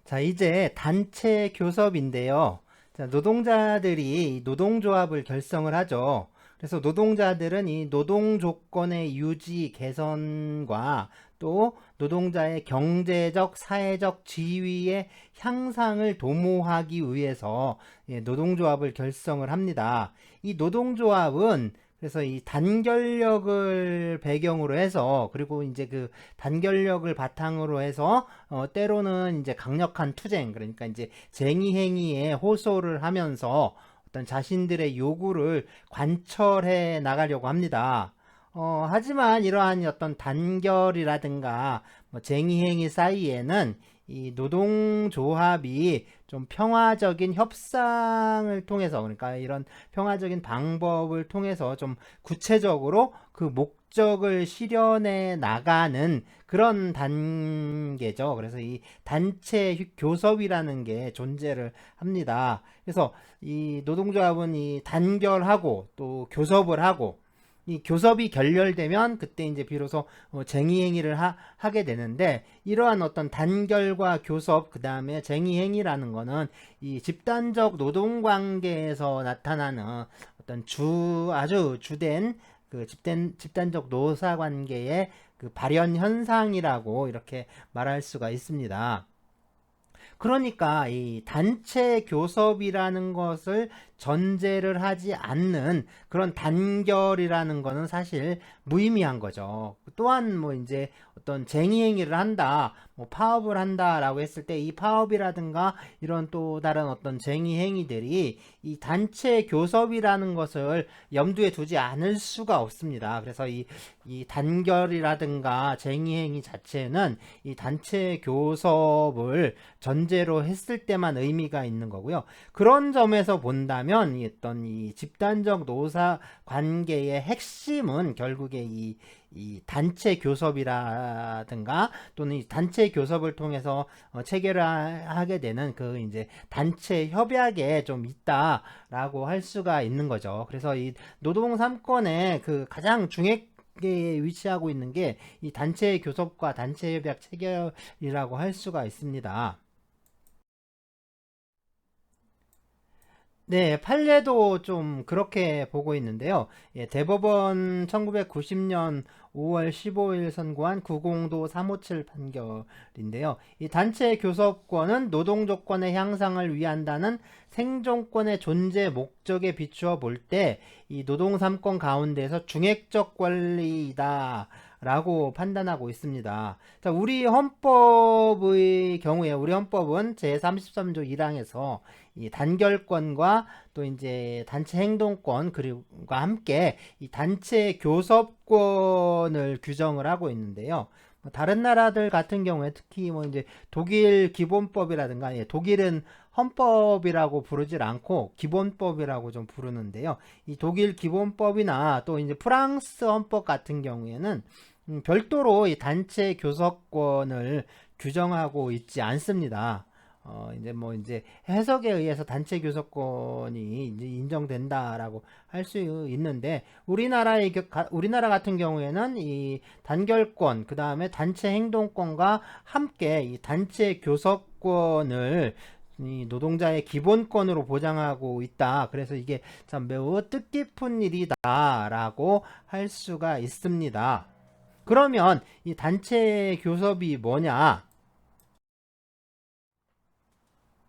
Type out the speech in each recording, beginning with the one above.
자, 이제 단체 교섭인데요. 자, 노동자들이 노동조합을 결성을 하죠. 그래서 노동자들은 이 노동 조건의 유지 개선과 또 노동자의 경제적, 사회적 지위의 향상을 도모하기 위해서 노동조합을 결성을 합니다. 이 노동조합은 그래서 이 단결력을 배경으로 해서 그리고 이제 그 단결력을 바탕으로 해서 때로는 이제 강력한 투쟁 그러니까 이제 쟁의 행위에 호소를 하면서 어떤 자신들의 요구를 관철해 나가려고 합니다. 하지만 이러한 어떤 단결이라든가 뭐 쟁의 행위 사이에는 이 노동조합이 좀 평화적인 협상을 통해서 그러니까 이런 평화적인 방법을 통해서 좀 구체적으로 그 목적을 실현해 나가는 그런 단계죠. 그래서 이 단체 교섭이라는 게 존재를 합니다. 그래서 이 노동조합은 이 단결하고 또 교섭을 하고 이 교섭이 결렬되면 그때 이제 비로소 쟁의행위를 하게 되는데 이러한 어떤 단결과 교섭 그 다음에 쟁의행위라는 거는 이 집단적 노동관계에서 나타나는 어떤 아주 주된 그 집단적 노사관계의 그 발현 현상이라고 이렇게 말할 수가 있습니다. 그러니까 이 단체 교섭이라는 것을 전제를 하지 않는 그런 단결이라는 것은 사실 무의미한 거죠. 또한 뭐 이제 어떤 쟁의 행위를 한다, 뭐 파업을 한다라고 했을 때 이 파업이라든가 이런 또 다른 어떤 쟁의 행위들이 이 단체 교섭이라는 것을 염두에 두지 않을 수가 없습니다. 그래서 이 단결이라든가 쟁의 행위 자체는 이 단체 교섭을 전제로 했을 때만 의미가 있는 거고요. 그런 점에서 본다면 이 집단적 노사 관계의 핵심은 결국에 이 단체 교섭이라든가 또는 이 단체 교섭을 통해서 체결하게 되는 그 이제 단체 협약에 좀 있다라고 할 수가 있는 거죠. 그래서 이 노동 3권의 그 가장 중핵 에 위치하고 있는 게 이 단체 교섭과 단체 협약 체결이라고 할 수가 있습니다. 네, 판례도 좀 그렇게 보고 있는데요. 대법원 1990년 5월 15일 선고한 90도 357 판결인데요. 이 단체 교섭권은 노동 조건의 향상을 위한다는 생존권의 존재 목적에 비추어 볼 때 이 노동 3권 가운데서 중핵적 권리이다. 라고 판단하고 있습니다. 자, 우리 헌법의 경우에 우리 헌법은 제33조 1항에서 이 단결권과 또 이제 단체 행동권 그리고 함께 이 단체 교섭권을 규정을 하고 있는데요. 다른 나라들 같은 경우에 특히 뭐 이제 독일 기본법이라든가 독일은 헌법이라고 부르질 않고 기본법이라고 좀 부르는데요. 이 독일 기본법이나 또 이제 프랑스 헌법 같은 경우에는 별도로 이 단체 교섭권을 규정하고 있지 않습니다. 이제 뭐 이제 해석에 의해서 단체 교섭권이 이제 인정된다라고 할 수 있는데 우리나라 같은 경우에는 이 단결권 그 다음에 단체 행동권과 함께 이 단체 교섭권을 이 노동자의 기본권으로 보장하고 있다. 그래서 이게 참 매우 뜻깊은 일이다라고 할 수가 있습니다. 그러면 이 단체 교섭이 뭐냐?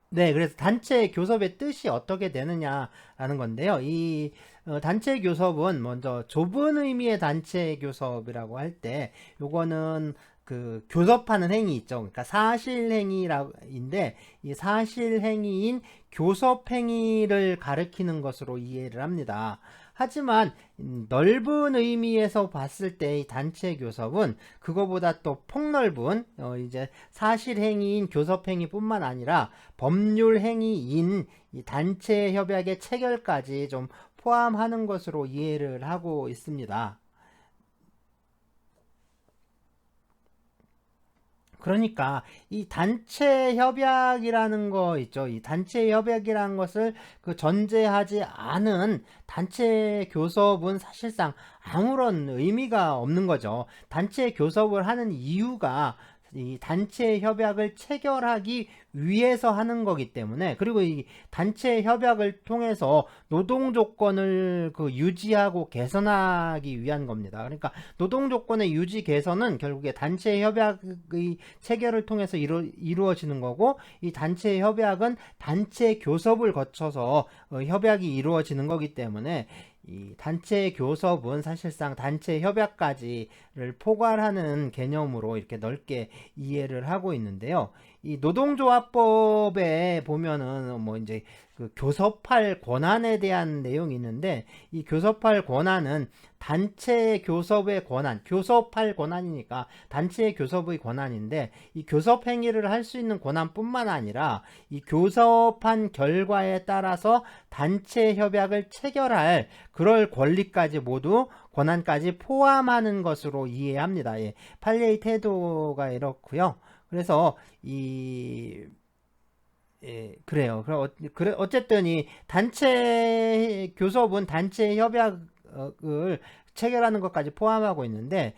네, 그래서 단체 교섭의 뜻이 어떻게 되느냐라는 건데요. 이 단체 교섭은 먼저 좁은 의미의 단체 교섭이라고 할 때 요거는 그 교섭하는 행위 있죠. 그러니까 사실 행위인데 이 사실 행위인 교섭 행위를 가리키는 것으로 이해를 합니다. 하지만 넓은 의미에서 봤을 때 이 단체 교섭은 그거보다 또 폭넓은 이제 사실 행위인 교섭 행위뿐만 아니라 법률 행위인 이 단체 협약의 체결까지 좀 포함하는 것으로 이해를 하고 있습니다. 그러니까 이 단체 협약이라는 거 있죠. 이 단체 협약이라는 것을 그 전제하지 않은 단체 교섭은 사실상 아무런 의미가 없는 거죠. 단체 교섭을 하는 이유가 이 단체 협약을 체결하기 위해서 하는 거기 때문에, 그리고 이 단체 협약을 통해서 노동 조건을 유지하고 개선하기 위한 겁니다. 그러니까 노동 조건의 유지 개선은 결국에 단체 협약의 체결을 통해서 이루어지는 거고, 이 단체 협약은 단체 교섭을 거쳐서 협약이 이루어지는 거기 때문에, 이 단체 교섭은 사실상 단체 협약까지를 포괄하는 개념으로 이렇게 넓게 이해를 하고 있는데요. 이 노동조합법에 보면은 뭐 이제 교섭할 권한에 대한 내용이 있는데, 이 교섭할 권한은 단체 교섭의 권한, 교섭할 권한이니까 단체 교섭의 권한인데, 이 교섭 행위를 할 수 있는 권한뿐만 아니라 이 교섭한 결과에 따라서 단체 협약을 체결할 그럴 권리까지 모두 권한까지 포함하는 것으로 이해합니다. 예, 판례의 태도가 이렇고요. 그래서 그래요. 어쨌든 이 단체 교섭은 단체 협약을 체결하는 것까지 포함하고 있는데,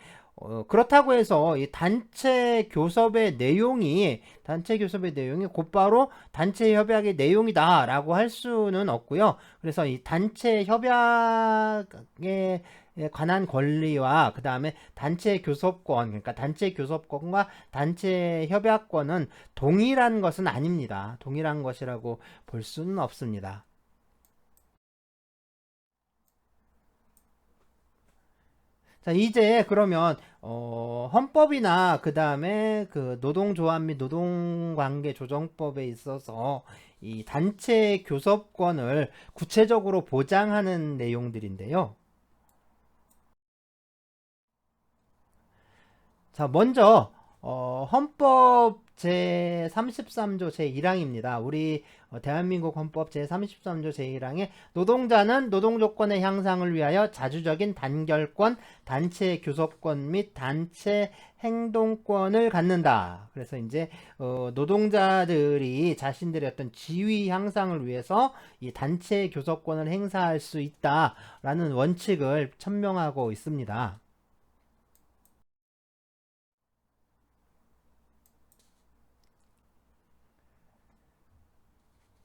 그렇다고 해서 이 단체 교섭의 내용이 곧바로 단체 협약의 내용이다라고 할 수는 없고요. 그래서 이 단체 협약에 관한 권리와 그 다음에 단체 교섭권, 그러니까 단체 교섭권과 단체 협약권은 동일한 것은 아닙니다. 동일한 것이라고 볼 수는 없습니다. 자, 이제 그러면 헌법이나 그 다음에 노동조합 및 노동관계 조정법에 있어서 이 단체 교섭권을 구체적으로 보장하는 내용들인데요. 자, 먼저 헌법 제33조 제1항입니다. 우리 대한민국 헌법 제33조 제1항에 노동자는 노동조건의 향상을 위하여 자주적인 단결권, 단체 교섭권 및 단체 행동권을 갖는다. 그래서 이제 노동자들이 자신들의 어떤 지위 향상을 위해서 이 단체 교섭권을 행사할 수 있다라는 원칙을 천명하고 있습니다.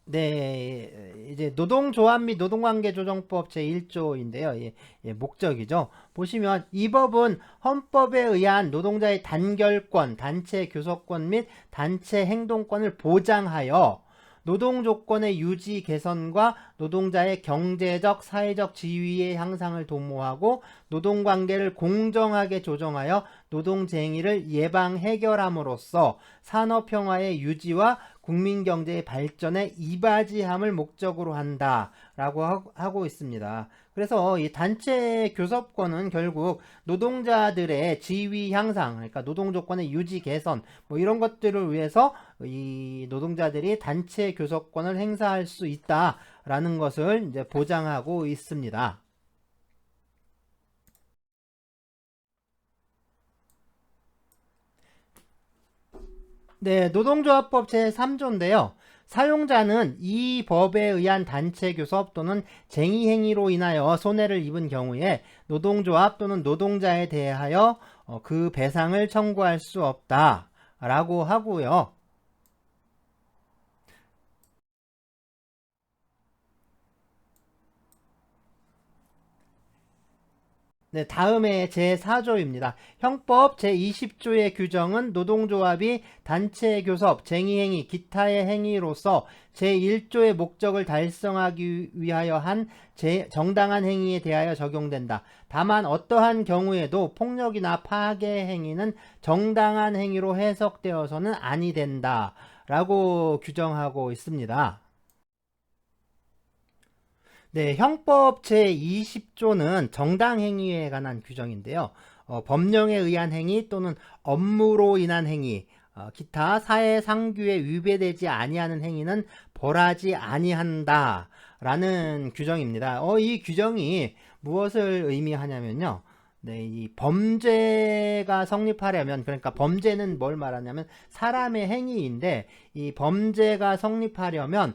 네, 이제 노동조합 및 노동관계조정법 제1조인데요. 목적이죠. 보시면 이 법은 헌법에 의한 노동자의 단결권, 단체 교섭권 및 단체 행동권을 보장하여 노동조건의 유지 개선과 노동자의 경제적, 사회적 지위의 향상을 도모하고 노동관계를 공정하게 조정하여 노동쟁의를 예방 해결함으로써 산업평화의 유지와 국민경제의 발전에 이바지함을 목적으로 한다라고 하고 있습니다. 그래서 이 단체 교섭권은 결국 노동자들의 지위 향상, 그러니까 노동조건의 유지 개선, 뭐 이런 것들을 위해서 이 노동자들이 단체 교섭권을 행사할 수 있다라는 것을 이제 보장하고 있습니다. 네, 노동조합법 제3조인데요. 사용자는 이 법에 의한 단체 교섭 또는 쟁의 행위로 인하여 손해를 입은 경우에 노동조합 또는 노동자에 대하여 그 배상을 청구할 수 없다라고 하고요. 네, 다음에 제4조입니다. 형법 제20조의 규정은 노동조합이 단체 교섭, 쟁의행위, 기타의 행위로서 제1조의 목적을 달성하기 위하여 한 정당한 행위에 대하여 적용된다. 다만 어떠한 경우에도 폭력이나 파괴 행위는 정당한 행위로 해석되어서는 아니 된다. 라고 규정하고 있습니다. 네, 형법 제20조는 정당행위에 관한 규정인데요. 법령에 의한 행위 또는 업무로 인한 행위, 기타 사회상규에 위배되지 아니하는 행위는 벌하지 아니한다 라는 규정입니다. 이 규정이 무엇을 의미하냐면요. 네, 이 범죄가 성립하려면, 그러니까 범죄는 뭘 말하냐면 사람의 행위인데, 이 범죄가 성립하려면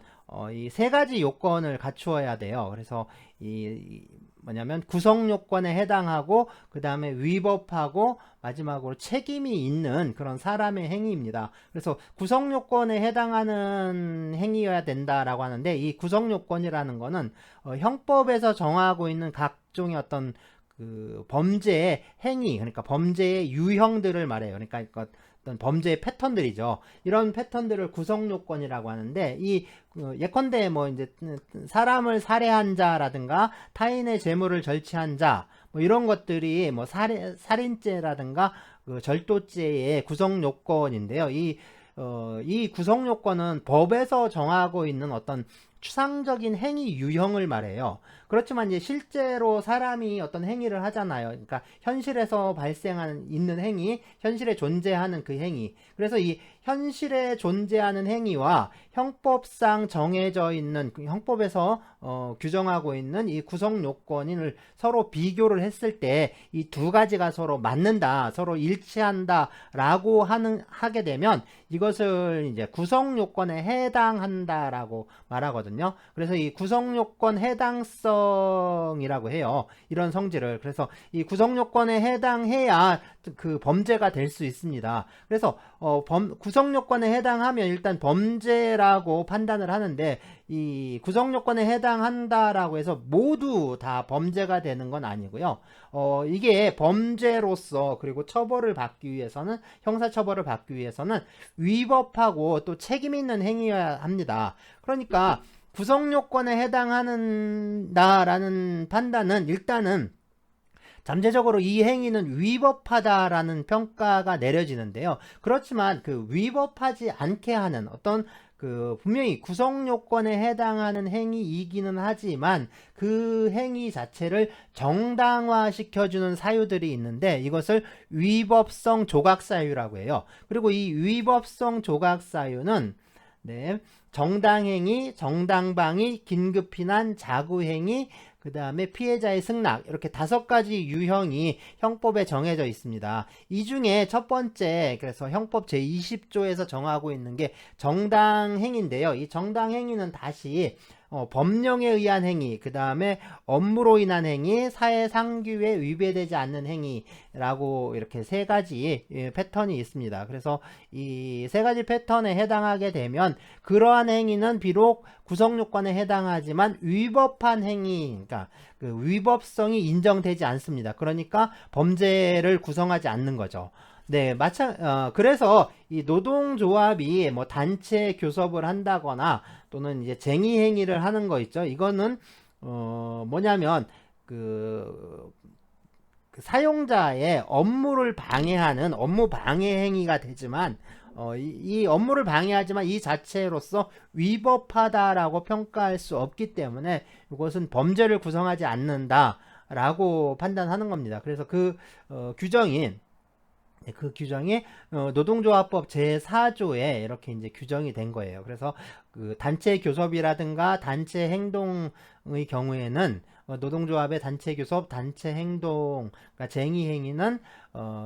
이 세 가지 요건을 갖추어야 돼요. 그래서 뭐냐면 구성 요건에 해당하고 그 다음에 위법하고 마지막으로 책임이 있는 그런 사람의 행위입니다. 그래서 구성 요건에 해당하는 행위여야 된다라고 하는데, 이 구성 요건이라는 거는 형법에서 정하고 있는 각종의 어떤 그 범죄의 행위, 그러니까 범죄의 유형들을 말해요. 그러니까 어떤 범죄의 패턴들이죠. 이런 패턴들을 구성 요건이라고 하는데, 이 예컨대 뭐 이제 사람을 살해한 자라든가 타인의 재물을 절취한 자, 뭐 이런 것들이 뭐 살인죄라든가 그 절도죄의 구성 요건인데요. 이 구성 요건은 법에서 정하고 있는 어떤 추상적인 행위 유형을 말해요. 그렇지만 이제 실제로 사람이 어떤 행위를 하잖아요. 그러니까 현실에서 발생하는 있는 행위, 현실에 존재하는 그 행위. 그래서 이 현실에 존재하는 행위와 형법상 정해져 있는 형법에서 규정하고 있는 이 구성 요건을 서로 비교를 했을 때 이 두 가지가 서로 맞는다, 서로 일치한다라고 하게 되면 이것을 이제 구성 요건에 해당한다라고 말하거든요. 그래서 이 구성 요건 해당성이라고 해요. 이런 성질을. 그래서 이 구성 요건에 해당해야 그 범죄가 될 수 있습니다. 그래서 구성 요건에 해당하면 일단 범죄라고 판단을 하는데, 이 구성 요건에 해당한다라고 해서 모두 다 범죄가 되는 건 아니고요. 이게 범죄로서 그리고 처벌을 받기 위해서는, 형사처벌을 받기 위해서는 위법하고 또 책임 있는 행위여야 합니다. 그러니까 구성 요건에 해당하는다라는 판단은 일단은 잠재적으로 이 행위는 위법하다라는 평가가 내려지는데요. 그렇지만 그 위법하지 않게 하는 어떤 분명히 구성 요건에 해당하는 행위이기는 하지만 그 행위 자체를 정당화 시켜주는 사유들이 있는데, 이것을 위법성 조각 사유라고 해요. 그리고 이 위법성 조각 사유는 정당행위, 정당방위, 긴급피난, 자구행위, 그 다음에 피해자의 승낙, 이렇게 5가지 유형이 형법에 정해져 있습니다. 이 중에 첫 번째, 그래서 형법 제20조에서 정하고 있는 게 정당행위인데요. 이 정당행위는 다시 법령에 의한 행위, 그 다음에 업무로 인한 행위, 사회상규에 위배되지 않는 행위라고 이렇게 3가지 패턴이 있습니다. 그래서 이 3가지 패턴에 해당하게 되면 그러한 행위는 비록 구성요건에 해당하지만 위법한 행위, 그러니까 그 위법성이 인정되지 않습니다. 그러니까 범죄를 구성하지 않는 거죠. 네, 그래서 이 노동조합이 뭐 단체 교섭을 한다거나 또는 이제 쟁의 행위를 하는 거 있죠. 이거는 뭐냐면 그 사용자의 업무를 방해하는 업무 방해 행위가 되지만, 이 업무를 방해하지만 이 자체로서 위법하다라고 평가할 수 없기 때문에 이것은 범죄를 구성하지 않는다라고 판단하는 겁니다. 그래서 그 규정이 노동조합법 제4조에 이렇게 이제 규정이 된 거예요. 그래서 그 단체 교섭이라든가 단체 행동의 경우에는 노동조합의 단체 교섭, 단체 행동, 그러니까 쟁의 행위는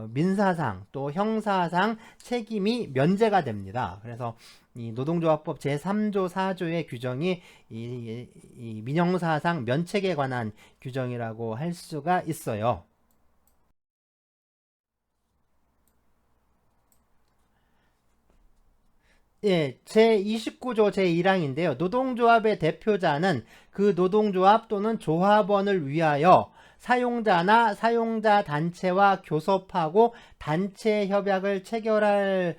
민사상 또 형사상 책임이 면제가 됩니다. 그래서 이 노동조합법 제3조 4조의 규정이 이 민형사상 면책에 관한 규정이라고 할 수가 있어요. 예, 제29조 제1항인데요. 노동조합의 대표자는 그 노동조합 또는 조합원을 위하여 사용자나 사용자 단체와 교섭하고 단체 협약을 체결할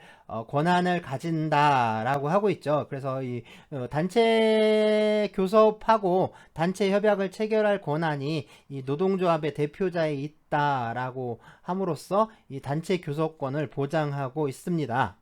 권한을 가진다라고 하고 있죠. 그래서 이 단체 교섭하고 단체 협약을 체결할 권한이 이 노동조합의 대표자에 있다라고 함으로써 이 단체 교섭권을 보장하고 있습니다.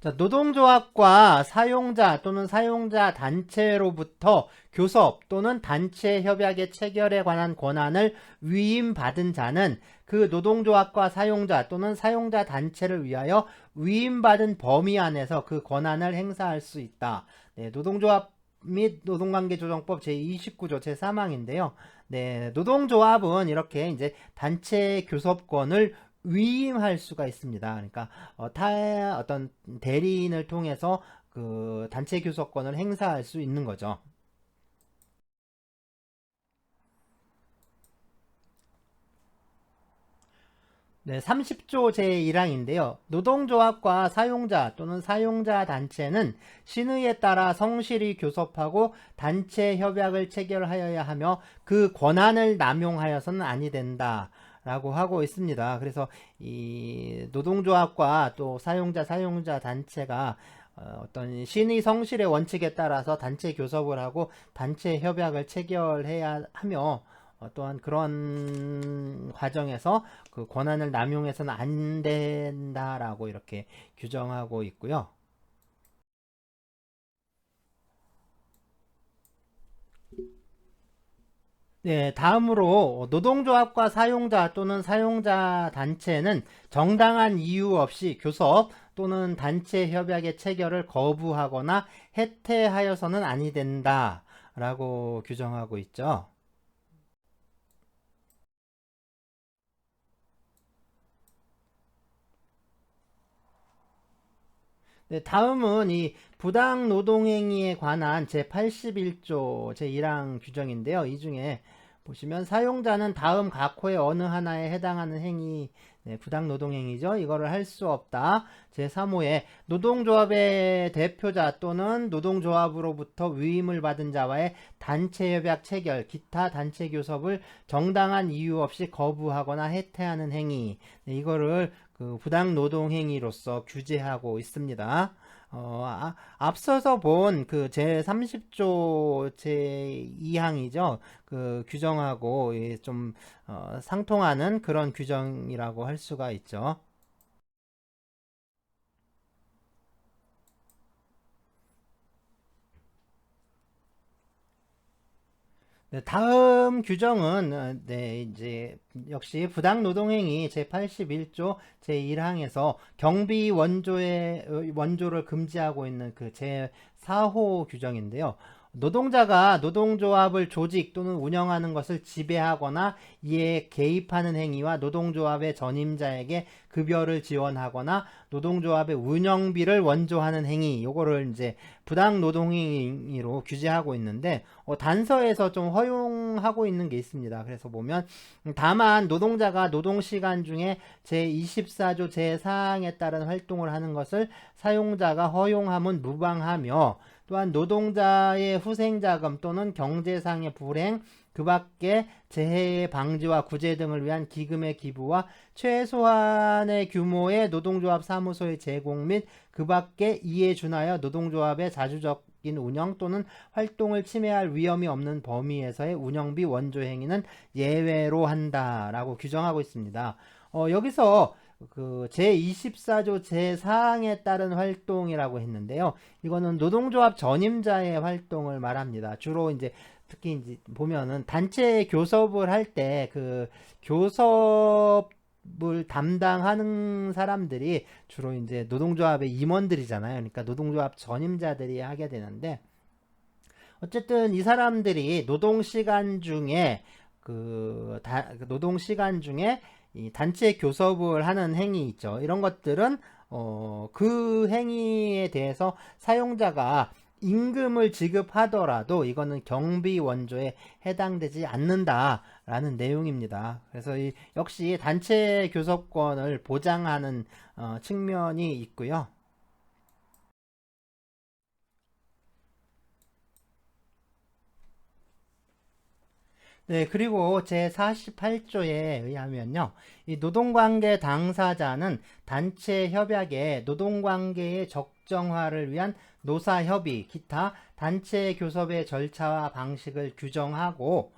자, 노동조합과 사용자 또는 사용자 단체로부터 교섭 또는 단체 협약의 체결에 관한 권한을 위임받은 자는 그 노동조합과 사용자 또는 사용자 단체를 위하여 위임받은 범위 안에서 그 권한을 행사할 수 있다. 네, 노동조합 및 노동관계조정법 제29조 제3항인데요. 네, 노동조합은 이렇게 이제 단체 교섭권을 위임할 수가 있습니다. 그러니까 어떤 대리인을 통해서 그 단체 교섭권을 행사할 수 있는 거죠. 네, 30조 제1항인데요. 노동조합과 사용자 또는 사용자 단체는 신의에 따라 성실히 교섭하고 단체 협약을 체결하여야 하며 그 권한을 남용하여서는 아니 된다. 라고 하고 있습니다. 그래서 이 노동조합과 또 사용자 단체가 어떤 신의 성실의 원칙에 따라서 단체 교섭을 하고 단체 협약을 체결해야 하며 또한 그런 과정에서 그 권한을 남용해서는 안 된다라고 이렇게 규정하고 있고요. 네, 다음으로 노동조합과 사용자 또는 사용자 단체는 정당한 이유 없이 교섭 또는 단체 협약의 체결을 거부하거나 해태하여서는 아니 된다라고 규정하고 있죠. 네, 다음은 이 부당 노동행위에 관한 제81조 제1항 규정인데요. 이 중에 보시면 사용자는 다음 각호의 어느 하나에 해당하는 행위, 네, 부당 노동행위죠. 이거를 할 수 없다. 제3호에 노동조합의 대표자 또는 노동조합으로부터 위임을 받은 자와의 단체협약 체결, 기타 단체 교섭을 정당한 이유 없이 거부하거나 해태하는 행위, 네, 이거를 그 부당 노동행위로서 규제하고 있습니다. 앞서서 본 그 제30조 제2항이죠. 그 규정하고 좀 상통하는 그런 규정이라고 할 수가 있죠. 네, 다음 규정은 네, 이제 역시 부당 노동행위 제81조 제1항에서 경비 원조를 금지하고 있는 그 제4호 규정인데요. 노동자가 노동조합을 조직 또는 운영하는 것을 지배하거나 이에 개입하는 행위와 노동조합의 전임자에게 급여를 지원하거나 노동조합의 운영비를 원조하는 행위, 요거를 이제 부당 노동행위로 규제하고 있는데 단서에서 좀 허용하고 있는 게 있습니다. 그래서 보면 다만 노동자가 노동시간 중에 제24조 제4항에 따른 활동을 하는 것을 사용자가 허용함은 무방하며 또한 노동자의 후생자금 또는 경제상의 불행, 그 밖에 재해 방지와 구제 등을 위한 기금의 기부와 최소한의 규모의 노동조합 사무소의 제공 및 그 밖에 이에 준하여 노동조합의 자주적인 운영 또는 활동을 침해할 위험이 없는 범위에서의 운영비 원조 행위는 예외로 한다라고 규정하고 있습니다. 여기서 그 제24조 제4항에 따른 활동이라고 했는데요. 이거는 노동조합 전임자의 활동을 말합니다. 주로 이제 특히 이제 보면은 단체 교섭을 할 때 그 교섭을 담당하는 사람들이 주로 이제 노동조합의 임원들이잖아요. 그러니까 노동조합 전임자들이 하게 되는데 어쨌든 이 사람들이 노동시간 중에 노동시간 중에 이 단체 교섭을 하는 행위 있죠. 이런 것들은 그 행위에 대해서 사용자가 임금을 지급하더라도 이거는 경비 원조에 해당되지 않는다라는 내용입니다. 그래서 역시 단체 교섭권을 보장하는 측면이 있고요. 네, 그리고 제48조에 의하면요. 이 노동관계 당사자는 단체 협약에 노동관계의 적정화를 위한 노사협의, 기타 단체 교섭의 절차와 방식을 규정하고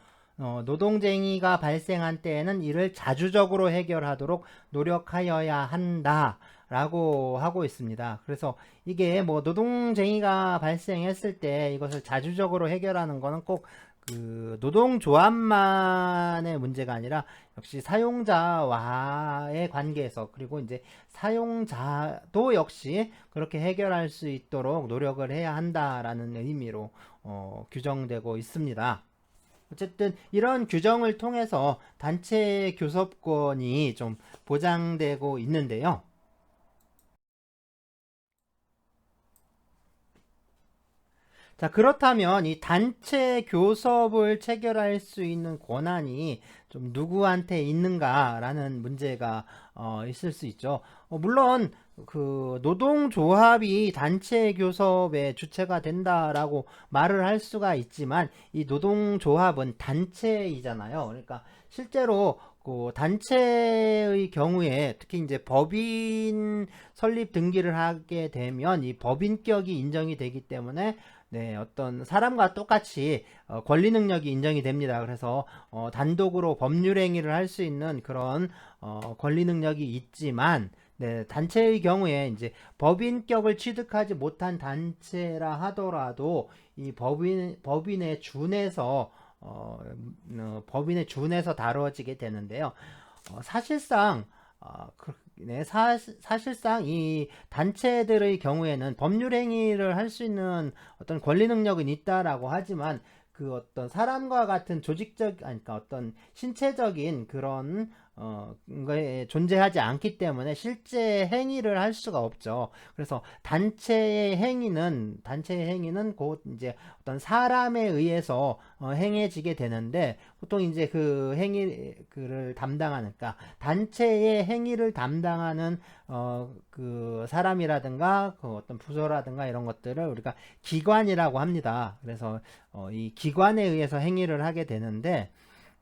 노동쟁의가 발생한 때에는 이를 자주적으로 해결하도록 노력하여야 한다. 라고 하고 있습니다. 그래서 이게 뭐 노동쟁의가 발생했을 때 이것을 자주적으로 해결하는 것은 꼭 그 노동조합만의 문제가 아니라 역시 사용자와의 관계에서 그리고 이제 사용자도 역시 그렇게 해결할 수 있도록 노력을 해야 한다라는 의미로 규정되고 있습니다. 어쨌든 이런 규정을 통해서 단체 교섭권이 좀 보장되고 있는데요. 자, 그렇다면 이 단체 교섭을 체결할 수 있는 권한이 좀 누구한테 있는가라는 문제가 있을 수 있죠. 물론 그 노동조합이 단체 교섭의 주체가 된다라고 말을 할 수가 있지만 이 노동조합은 단체이잖아요. 그러니까 실제로 그 단체의 경우에 특히 이제 법인 설립 등기를 하게 되면 이 법인격이 인정이 되기 때문에 네, 어떤 사람과 똑같이 권리 능력이 인정이 됩니다. 그래서 단독으로 법률 행위를 할 수 있는 그런 권리 능력이 있지만 네, 단체의 경우에 이제 법인격을 취득하지 못한 단체라 하더라도 이 법인에 준해서 법인에 준해서 다뤄지게 되는데요. 사실상 네, 사실상 이 단체들의 경우에는 법률 행위를 할 수 있는 어떤 권리 능력은 있다라고 하지만 그 어떤 사람과 같은 조직적, 아니, 그러니까 어떤 신체적인 그런 거에 존재하지 않기 때문에 실제 행위를 할 수가 없죠. 그래서 단체의 행위는 곧 이제 어떤 사람에 의해서 행해지게 되는데 보통 이제 그 행위를 담당하는, 그러니까 단체의 행위를 담당하는 그 사람이라든가 그 어떤 부서라든가 이런 것들을 우리가 기관이라고 합니다. 그래서 이 기관에 의해서 행위를 하게 되는데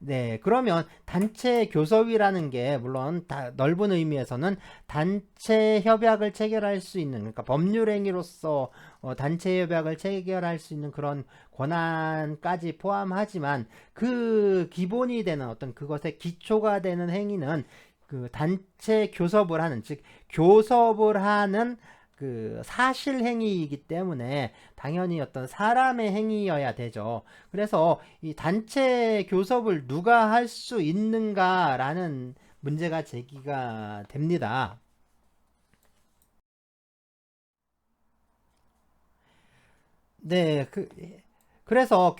네, 그러면 단체 교섭이라는 게 물론 넓은 의미에서는 단체 협약을 체결할 수 있는, 그러니까 법률 행위로서 단체 협약을 체결할 수 있는 그런 권한까지 포함하지만 그 기본이 되는 어떤 그것의 기초가 되는 행위는 그 단체 교섭을 하는, 즉 교섭을 하는 그 사실 행위이기 때문에 당연히 어떤 사람의 행위여야 되죠. 그래서 이 단체 교섭을 누가 할 수 있는가라는 문제가 제기가 됩니다. 네, 그래서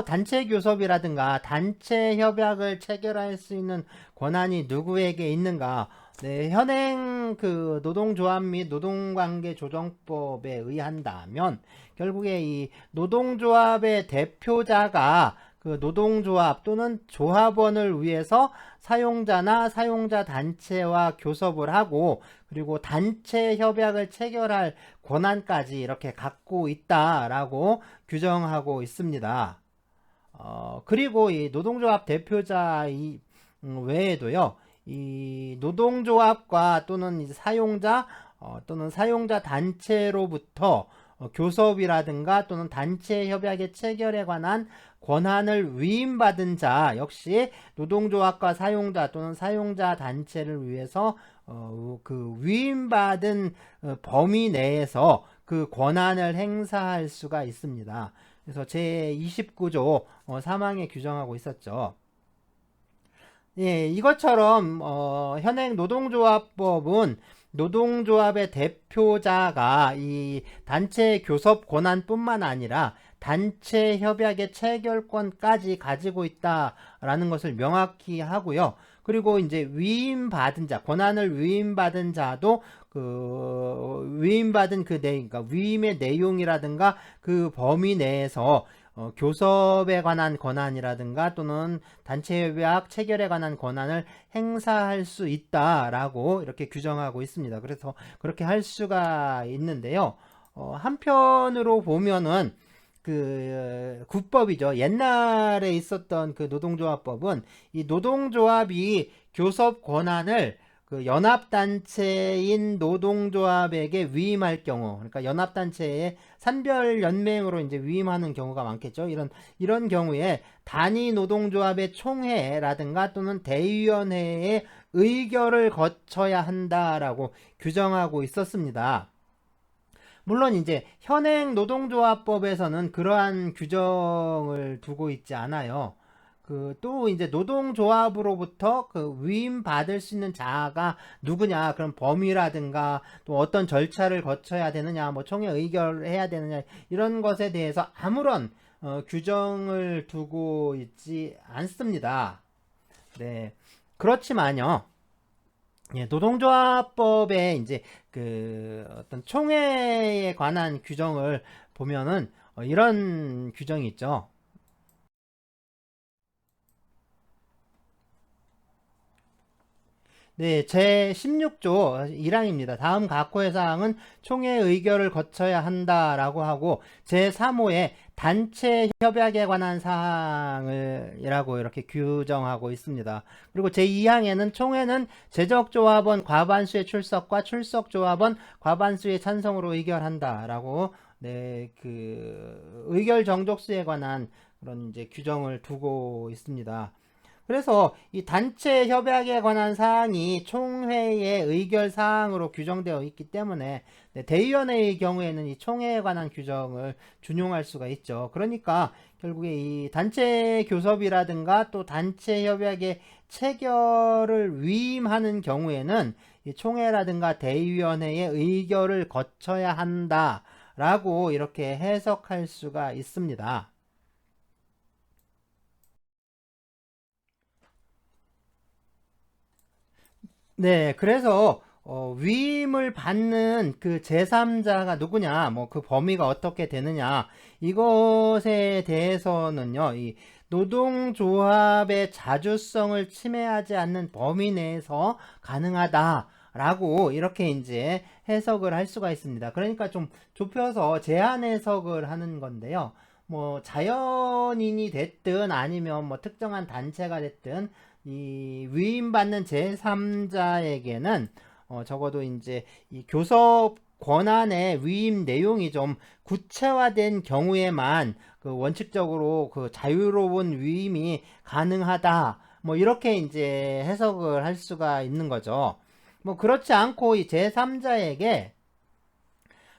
단체 교섭이라든가 단체 협약을 체결할 수 있는 권한이 누구에게 있는가? 네, 현행 그 노동조합 및 노동관계조정법에 의한다면 결국에 이 노동조합의 대표자가 그 노동조합 또는 조합원을 위해서 사용자나 사용자 단체와 교섭을 하고 그리고 단체 협약을 체결할 권한까지 이렇게 갖고 있다라고 규정하고 있습니다. 그리고 이 노동조합 대표자 외에도요, 이 노동조합과 또는 이제 사용자 또는 사용자 단체로부터 교섭이라든가 또는 단체 협약의 체결에 관한 권한을 위임받은 자 역시 노동조합과 사용자 또는 사용자 단체를 위해서 그 위임받은 범위 내에서 그 권한을 행사할 수가 있습니다. 그래서 제29조 3항에 규정하고 있었죠. 예, 이것처럼 현행 노동조합법은 노동조합의 대표자가 이 단체 교섭 권한뿐만 아니라 단체 협약의 체결권까지 가지고 있다라는 것을 명확히 하고요. 그리고 이제 위임받은 자, 권한을 위임받은 자도 그 위임받은 그러니까 위임의 내용이라든가 그 범위 내에서 교섭에 관한 권한이라든가 또는 단체협약 체결에 관한 권한을 행사할 수 있다라고 이렇게 규정하고 있습니다. 그래서 그렇게 할 수가 있는데요. 한편으로 보면은 그 국법이죠. 옛날에 있었던 그 노동조합법은 이 노동조합이 교섭 권한을 그 연합단체인 노동조합에게 위임할 경우, 그러니까 연합단체에 산별연맹으로 이제 위임하는 경우가 많겠죠. 이런 경우에 단위 노동조합의 총회라든가 또는 대의원회의 의결을 거쳐야 한다라고 규정하고 있었습니다. 물론 이제 현행 노동조합법에서는 그러한 규정을 두고 있지 않아요. 또 이제 노동조합으로부터 그 위임받을 수 있는 자가 누구냐, 그럼 범위라든가 또 어떤 절차를 거쳐야 되느냐, 뭐 총회 의결을 해야 되느냐, 이런 것에 대해서 아무런 규정을 두고 있지 않습니다. 네. 그렇지만요. 예, 노동조합법에 이제 그 어떤 총회에 관한 규정을 보면은 이런 규정이 있죠. 네, 제 16조 1항입니다. 다음 각호의 사항은 총회 의결을 거쳐야 한다라고 하고 제 3호에 단체 협약에 관한 사항이라고 이렇게 규정하고 있습니다. 그리고 제 2항에는 총회는 제적조합원 과반수의 출석과 출석조합원 과반수의 찬성으로 의결한다라고 네, 그 의결 정족수에 관한 그런 이제 규정을 두고 있습니다. 그래서 이 단체 협약에 관한 사항이 총회의 의결 사항으로 규정되어 있기 때문에 네, 대의원회의 경우에는 이 총회에 관한 규정을 준용할 수가 있죠. 그러니까 결국에 이 단체 교섭이라든가 또 단체 협약의 체결을 위임하는 경우에는 이 총회라든가 대의원회의 의결을 거쳐야 한다라고 이렇게 해석할 수가 있습니다. 네, 그래서 위임을 받는 그 제3자가 누구냐, 뭐 그 범위가 어떻게 되느냐, 이것에 대해서는요, 이 노동조합의 자주성을 침해하지 않는 범위 내에서 가능하다라고 이렇게 이제 해석을 할 수가 있습니다. 그러니까 좀 좁혀서 제한 해석을 하는 건데요. 뭐 자연인이 됐든 아니면 뭐 특정한 단체가 됐든 이 위임받는 제3자에게는 적어도 이제 이 교섭 권한의 위임 내용이 좀 구체화된 경우에만 그 원칙적으로 그 자유로운 위임이 가능하다. 뭐 이렇게 이제 해석을 할 수가 있는 거죠. 뭐 그렇지 않고 이 제3자에게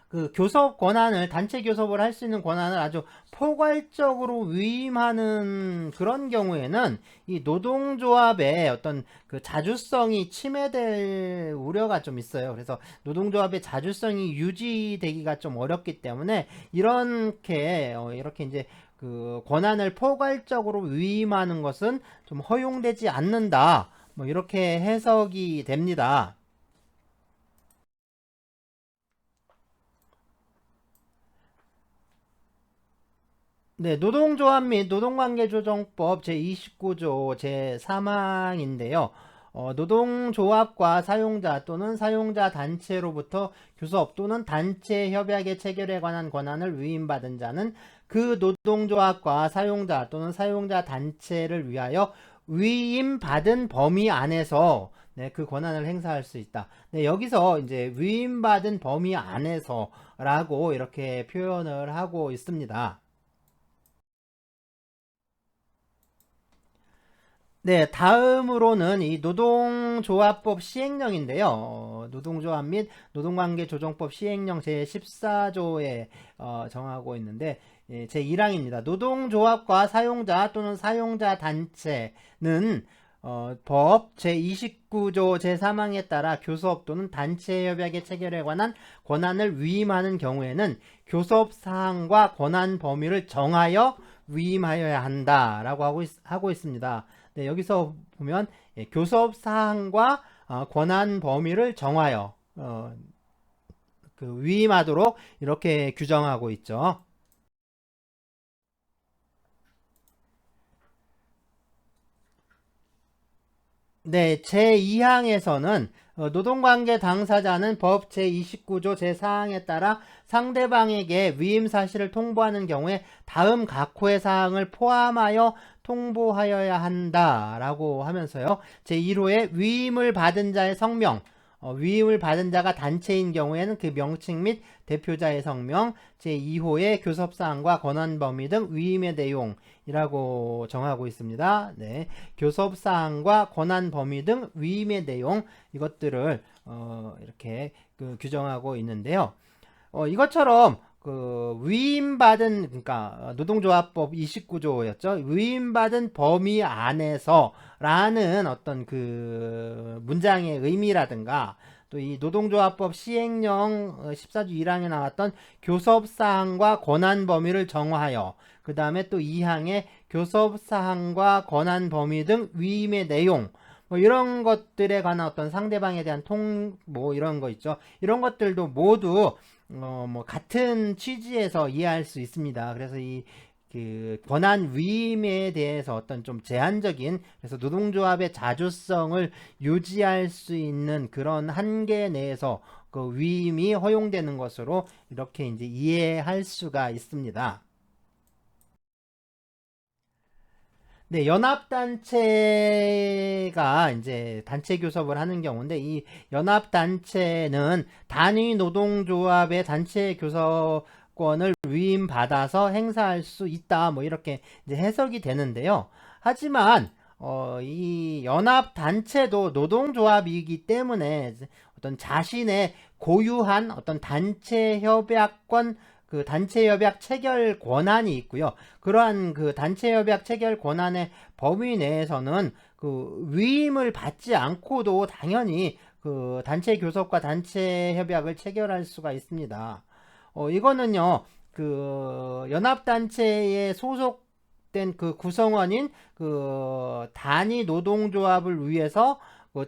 그 교섭 권한을 단체 교섭을 할 수 있는 권한을 아주 포괄적으로 위임하는 그런 경우에는 이 노동조합의 어떤 그 자주성이 침해될 우려가 좀 있어요. 그래서 노동조합의 자주성이 유지되기가 좀 어렵기 때문에 이렇게 이제 그 권한을 포괄적으로 위임하는 것은 좀 허용되지 않는다. 뭐 이렇게 해석이 됩니다. 네, 노동조합 및 노동관계조정법 제29조 제3항인데요. 노동조합과 사용자 또는 사용자 단체로부터 교섭 또는 단체 협약의 체결에 관한 권한을 위임받은 자는 그 노동조합과 사용자 또는 사용자 단체를 위하여 위임받은 범위 안에서 네, 그 권한을 행사할 수 있다. 네, 여기서 이제 위임받은 범위 안에서라고 이렇게 표현을 하고 있습니다. 네, 다음으로는 이 노동조합법 시행령인데요. 노동조합 및 노동관계조정법 시행령 제14조에 정하고 있는데 제1항입니다. 노동조합과 사용자 또는 사용자 단체는 법 제29조 제3항에 따라 교섭 또는 단체 협약의 체결에 관한 권한을 위임하는 경우에는 교섭 사항과 권한 범위를 정하여 위임하여야 한다라고 하고 있습니다. 네, 여기서 보면 교섭 사항과 권한 범위를 정하여 그 위임하도록 이렇게 규정하고 있죠. 네, 제2항에서는 노동관계 당사자는 법 제29조 제4항에 따라 상대방에게 위임 사실을 통보하는 경우에 다음 각호의 사항을 포함하여 통보하여야 한다라고 하면서요. 제1호에 위임을 받은 자의 성명, 위임을 받은 자가 단체인 경우에는 그 명칭 및 대표자의 성명, 제2호의 교섭사항과 권한범위 등 위임의 내용이라고 정하고 있습니다. 네, 교섭사항과 권한범위 등 위임의 내용 이것들을 이렇게 그 규정하고 있는데요. 이것처럼 그 위임받은 그러니까 노동조합법 29조였죠. 위임받은 범위 안에서라는 어떤 그 문장의 의미라든가 또 이 노동조합법 시행령 14조 1항에 나왔던 교섭사항과 권한 범위를 정하여 그 다음에 또 2항에 교섭사항과 권한 범위 등 위임의 내용 뭐 이런 것들에 관한 어떤 상대방에 대한 뭐 이런 거 있죠. 이런 것들도 모두 뭐 같은 취지에서 이해할 수 있습니다. 그래서 이 그 권한 위임에 대해서 어떤 좀 제한적인, 그래서 노동조합의 자주성을 유지할 수 있는 그런 한계 내에서 그 위임이 허용되는 것으로 이렇게 이제 이해할 수가 있습니다. 네, 연합단체가 이제 단체 교섭을 하는 경우인데, 이 연합단체는 단위 노동조합의 단체 교섭권을 위임받아서 행사할 수 있다, 뭐 이렇게 이제 해석이 되는데요. 하지만 이 연합단체도 노동조합이기 때문에 어떤 자신의 고유한 어떤 단체 협약권, 그 단체 협약 체결 권한이 있고요. 그러한 그 단체 협약 체결 권한의 범위 내에서는 그 위임을 받지 않고도 당연히 그 단체 교섭과 단체 협약을 체결할 수가 있습니다. 이거는요, 그 연합단체에 소속된 그 구성원인 그 단위 노동조합을 위해서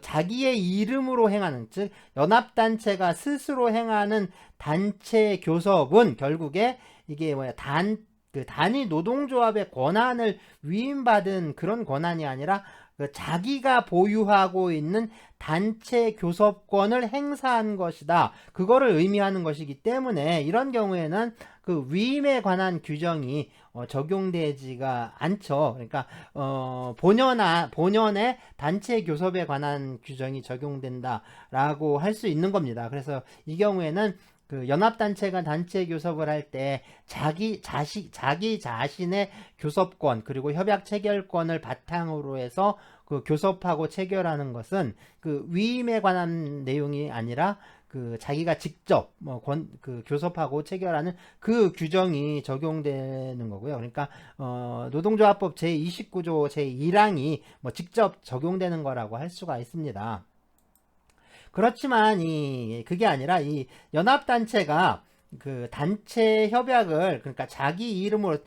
자기의 이름으로 행하는, 즉 연합단체가 스스로 행하는 단체 교섭은 결국에 이게 뭐야, 그 단위 노동조합의 권한을 위임받은 그런 권한이 아니라 그 자기가 보유하고 있는 단체 교섭권을 행사한 것이다. 그거를 의미하는 것이기 때문에 이런 경우에는 그 위임에 관한 규정이 적용되지가 않죠. 그러니까 본연의 단체 교섭에 관한 규정이 적용된다라고 할 수 있는 겁니다. 그래서 이 경우에는 그 연합단체가 단체 교섭을 할 때 자기 자신의 교섭권 그리고 협약 체결권을 바탕으로 해서 그 교섭하고 체결하는 것은 그 위임에 관한 내용이 아니라 그 자기가 직접 그 교섭하고 체결하는 그 규정이 적용되는 거고요. 그러니까 노동조합법 제29조 제1항이 뭐 직접 적용되는 거라고 할 수가 있습니다. 그렇지만 그게 아니라 이 연합단체가 그 단체 협약을, 그러니까 자기 이름으로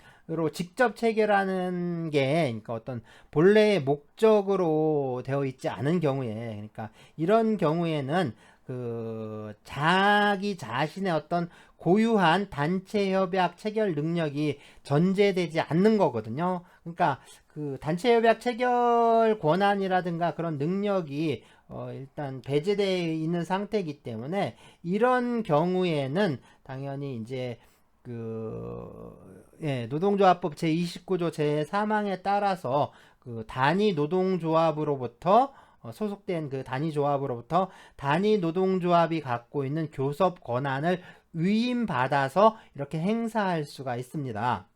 직접 체결하는 게, 그러니까 어떤 본래의 목적으로 되어 있지 않은 경우에, 그러니까 이런 경우에는 그 자기 자신의 어떤 고유한 단체 협약 체결 능력이 전제되지 않는 거거든요. 그러니까 그 단체 협약 체결 권한이라든가 그런 능력이 일단 배제되어 있는 상태이기 때문에 이런 경우에는 당연히 이제 노동조합법 제29조 제3항에 따라서 그 단위 노동조합으로부터 소속된 그 단위조합으로부터 단위 노동조합이 갖고 있는 교섭 권한을 위임받아서 이렇게 행사할 수가 있습니다.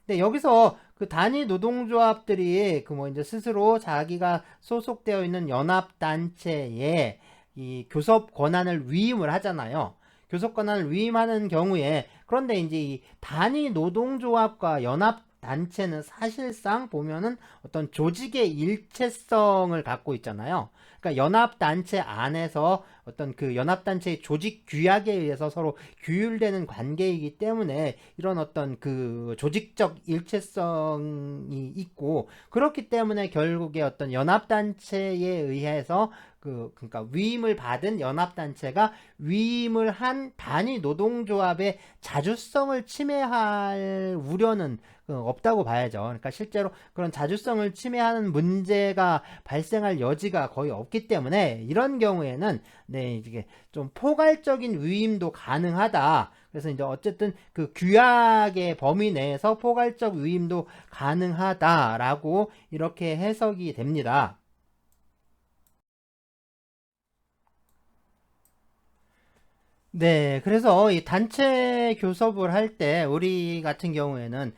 근데 여기서 그 단위 노동조합들이 그 뭐 이제 스스로 자기가 소속되어 있는 연합단체에 이 교섭 권한을 위임을 하잖아요. 교섭 권한을 위임하는 경우에, 그런데 이제 이 단위 노동조합과 연합단체는 사실상 보면은 어떤 조직의 일체성을 갖고 있잖아요. 그러니까 연합단체 안에서 어떤 그 연합단체의 조직 규약에 의해서 서로 규율되는 관계이기 때문에 이런 어떤 그 조직적 일체성이 있고, 그렇기 때문에 결국에 어떤 연합단체에 의해서 그러니까 위임을 받은 연합단체가 위임을 한 단위 노동조합의 자주성을 침해할 우려는 없다고 봐야죠. 그러니까 실제로 그런 자주성을 침해하는 문제가 발생할 여지가 거의 없기 때문에 이런 경우에는 이게 좀 포괄적인 위임도 가능하다. 그래서 이제 어쨌든 그 규약의 범위 내에서 포괄적 위임도 가능하다라고 이렇게 해석이 됩니다. 네, 그래서 이 단체 교섭을 할 때 우리 같은 경우에는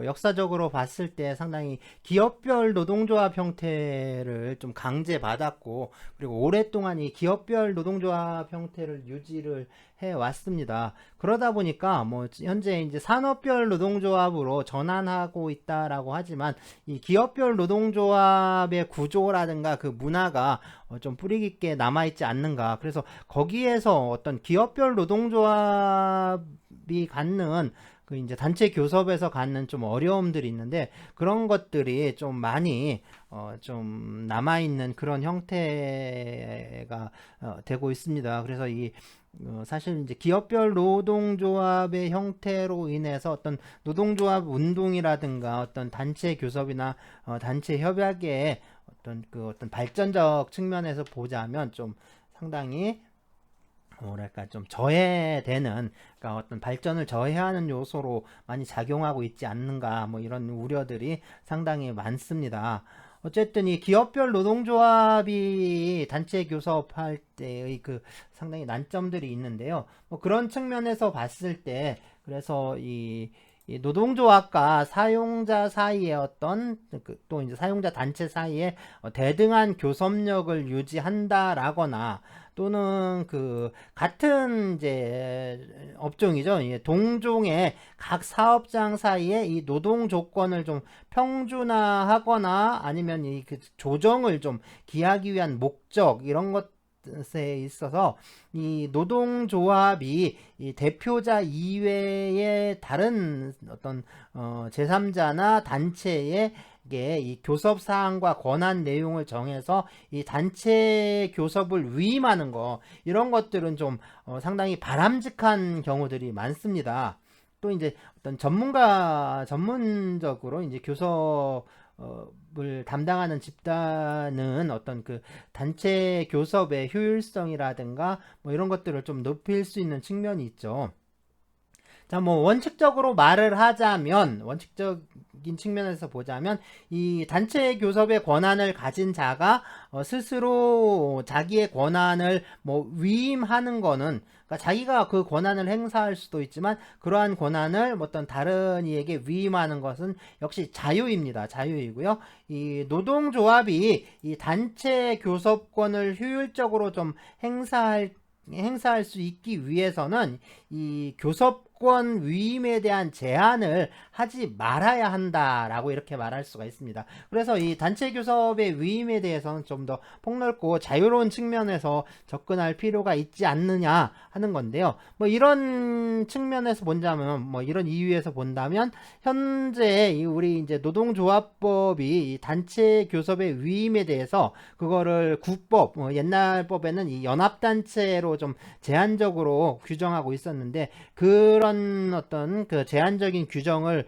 역사적으로 봤을 때 상당히 기업별 노동조합 형태를 좀 강제받았고, 그리고 오랫동안 이 기업별 노동조합 형태를 유지를 해 왔습니다. 그러다 보니까 뭐 현재 이제 산업별 노동조합으로 전환하고 있다라고 하지만 이 기업별 노동조합의 구조라든가 그 문화가 좀 뿌리 깊게 남아있지 않는가. 그래서 거기에서 어떤 기업별 노동조합이 갖는 그 이제 단체 교섭에서 갖는 좀 어려움들이 있는데, 그런 것들이 좀 많이 좀 남아있는 그런 형태가 되고 있습니다. 그래서 사실 이제 기업별 노동조합의 형태로 인해서 어떤 노동조합 운동이라든가 어떤 단체 교섭이나 단체 협약의 어떤 발전적 측면에서 보자면 좀 상당히 뭐랄까 좀 저해되는, 그러니까 어떤 발전을 저해하는 요소로 많이 작용하고 있지 않는가, 뭐 이런 우려들이 상당히 많습니다. 어쨌든 이 기업별 노동조합이 단체 교섭할 때의 그 상당히 난점들이 있는데요. 뭐 그런 측면에서 봤을 때 그래서 이 노동조합과 사용자 사이에 어떤 또 이제 사용자 단체 사이에 대등한 교섭력을 유지한다라거나, 또는 그 같은 이제 업종이죠. 동종의 각 사업장 사이에 이 노동 조건을 좀 평준화하거나 아니면 이 그 조정을 좀 기하기 위한 목적, 이런 것에 있어서 이 노동조합이 이 대표자 이외의 다른 어떤 제3자나 단체에 이 교섭 사항과 권한 내용을 정해서 이 단체 교섭을 위임하는 거, 이런 것들은 좀 상당히 바람직한 경우들이 많습니다. 또 이제 어떤 전문적으로 이제 교섭을 담당하는 집단은 어떤 그 단체 교섭의 효율성이라든가 뭐 이런 것들을 좀 높일 수 있는 측면이 있죠. 자, 뭐 원칙적으로 말을 하자면, 원칙적인 측면에서 보자면 이 단체 교섭의 권한을 가진 자가 스스로 자기의 권한을 뭐 위임하는 거는, 그러니까 자기가 그 권한을 행사할 수도 있지만 그러한 권한을 어떤 다른 이에게 위임하는 것은 역시 자유입니다. 자유이고요. 이 노동조합이 이 단체 교섭권을 효율적으로 좀 행사할 수 있기 위해서는 이 교섭권 위임에 대한 제한을 하지 말아야 한다라고 이렇게 말할 수가 있습니다. 그래서 이 단체 교섭의 위임에 대해서는 좀 더 폭넓고 자유로운 측면에서 접근할 필요가 있지 않느냐 하는 건데요. 뭐 이런 측면에서 본다면, 뭐 이런 이유에서 본다면 현재 우리 이제 노동조합법이 이 단체 교섭의 위임에 대해서 그거를 국법, 옛날 법에는 이 연합단체로 좀 제한적으로 규정하고 있었는데, 그런 어떤 그 제한적인 규정을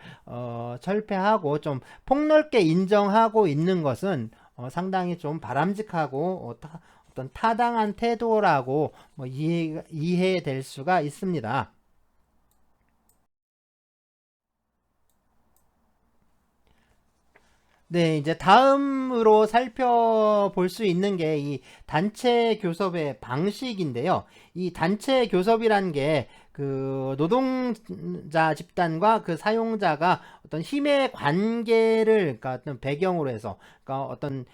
철폐하고 좀 폭넓게 인정하고 있는 것은 상당히 좀 바람직하고 어떤 타당한 태도라고 뭐 이해될 수가 있습니다. 네, 이제 다음으로 살펴볼 수 있는 게 이 단체 교섭의 방식인데요. 이 단체 교섭이란 게 그 노동자 집단과 그 사용자가 어떤 힘의 관계를, 그러니까 어떤 배경으로 해서, 그러니까 어떤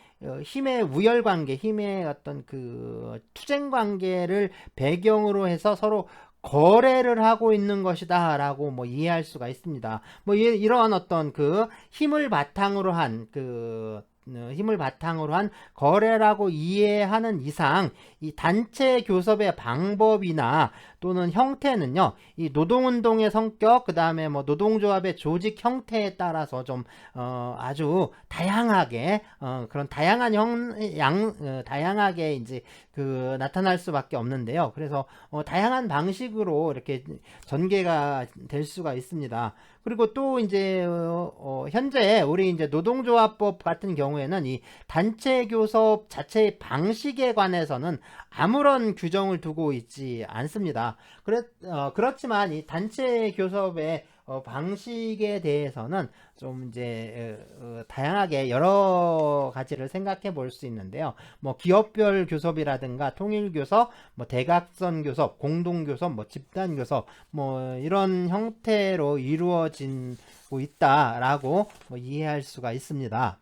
힘의 우열 관계, 힘의 어떤 그 투쟁 관계를 배경으로 해서 서로 거래를 하고 있는 것이다라고 뭐 이해할 수가 있습니다. 뭐 이러한 어떤 그 힘을 바탕으로 한 거래라고 이해하는 이상, 이 단체 교섭의 방법이나 또는 형태는요, 이 노동운동의 성격, 그 다음에 뭐 노동조합의 조직 형태에 따라서 좀 아주 다양하게 그런 다양하게 이제 그 나타날 수밖에 없는데요. 그래서 다양한 방식으로 이렇게 전개가 될 수가 있습니다. 그리고 또 이제 현재 우리 이제 노동조합법 같은 경우에는 이 단체 교섭 자체의 방식에 관해서는 아무런 규정을 두고 있지 않습니다. 그렇지만 이 단체 교섭의 방식에 대해서는 좀 이제 다양하게 여러 가지를 생각해 볼 수 있는데요. 뭐 기업별 교섭이라든가 통일 교섭, 뭐 대각선 교섭, 공동 교섭, 뭐 집단 교섭, 뭐 이런 형태로 이루어지고 있다라고 뭐 이해할 수가 있습니다.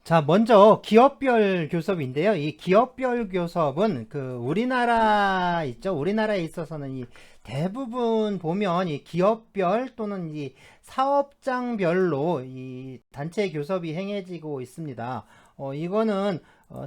자, 먼저 기업별 교섭인데요. 이 기업별 교섭은 그 우리나라 있죠. 우리나라에 있어서는 이 대부분 보면 이 기업별 또는 이 사업장별로 이 단체 교섭이 행해지고 있습니다. 이거는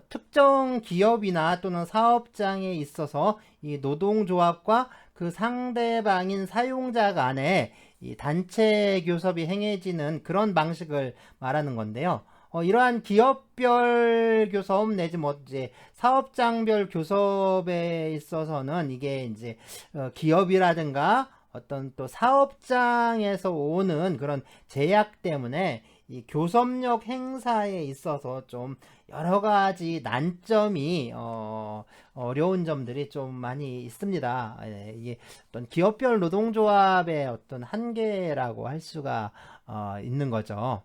특정 기업이나 또는 사업장에 있어서 이 노동조합과 그 상대방인 사용자 간에 이 단체 교섭이 행해지는 그런 방식을 말하는 건데요. 이러한 기업별 교섭 내지 뭐 이제 사업장별 교섭에 있어서는 이게 이제 기업이라든가 어떤 또 사업장에서 오는 그런 제약 때문에 이 교섭력 행사에 있어서 좀 여러 가지 난점이 어려운 점들이 좀 많이 있습니다. 예, 이게 어떤 기업별 노동조합의 어떤 한계라고 할 수가 있는 거죠.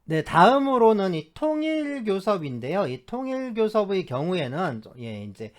네, 다음으로는 이 통일교섭인데요. 이 통일교섭의 경우에는 이제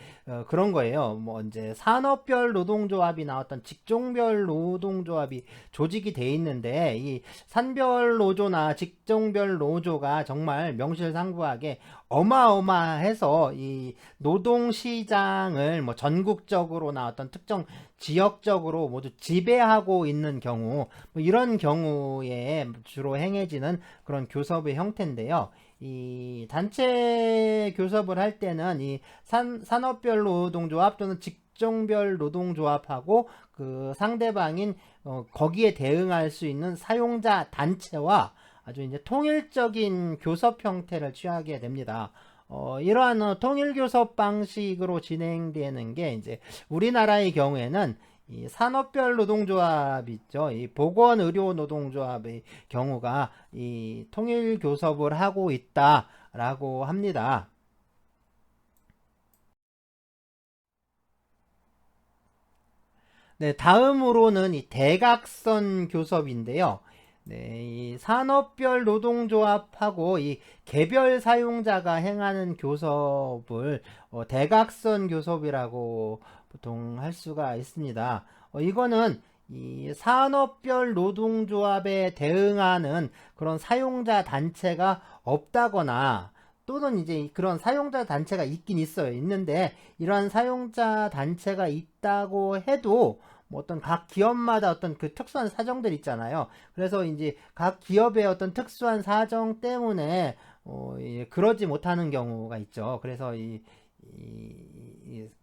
그런 거예요. 뭐 이제 산업별 노동조합이나 어떤 직종별 노동조합이 조직이 돼 있는데 이 산별 노조나 직종별 노조가 정말 명실상부하게 어마어마해서 이 노동시장을 뭐 전국적으로나 어떤 특정 지역적으로 모두 지배하고 있는 경우 뭐 이런 경우에 주로 행해지는 그런 교섭의 형태인데요. 이 단체 교섭을 할 때는 이 산업별 노동조합 또는 직종별 노동조합하고 그 상대방인 거기에 대응할 수 있는 사용자 단체와 아주 이제 통일적인 교섭 형태를 취하게 됩니다. 이러한 통일 교섭 방식으로 진행되는 게 이제 우리나라의 경우에는 이 산업별 노동조합 있죠. 이 보건의료 노동조합의 경우가 이 통일 교섭을 하고 있다라고 합니다. 네, 다음으로는 이 대각선 교섭인데요. 네, 이 산업별 노동조합하고 이 개별 사용자가 행하는 교섭을 대각선 교섭이라고 보통 할 수가 있습니다. 이거는 이 산업별 노동조합에 대응하는 그런 사용자 단체가 없다거나 또는 이제 그런 사용자 단체가 있긴 있어요. 있는데 이러한 사용자 단체가 있다고 해도 뭐 어떤 각 기업마다 어떤 그 특수한 사정들 있잖아요. 그래서 이제 각 기업의 어떤 특수한 사정 때문에 그러지 못하는 경우가 있죠. 그래서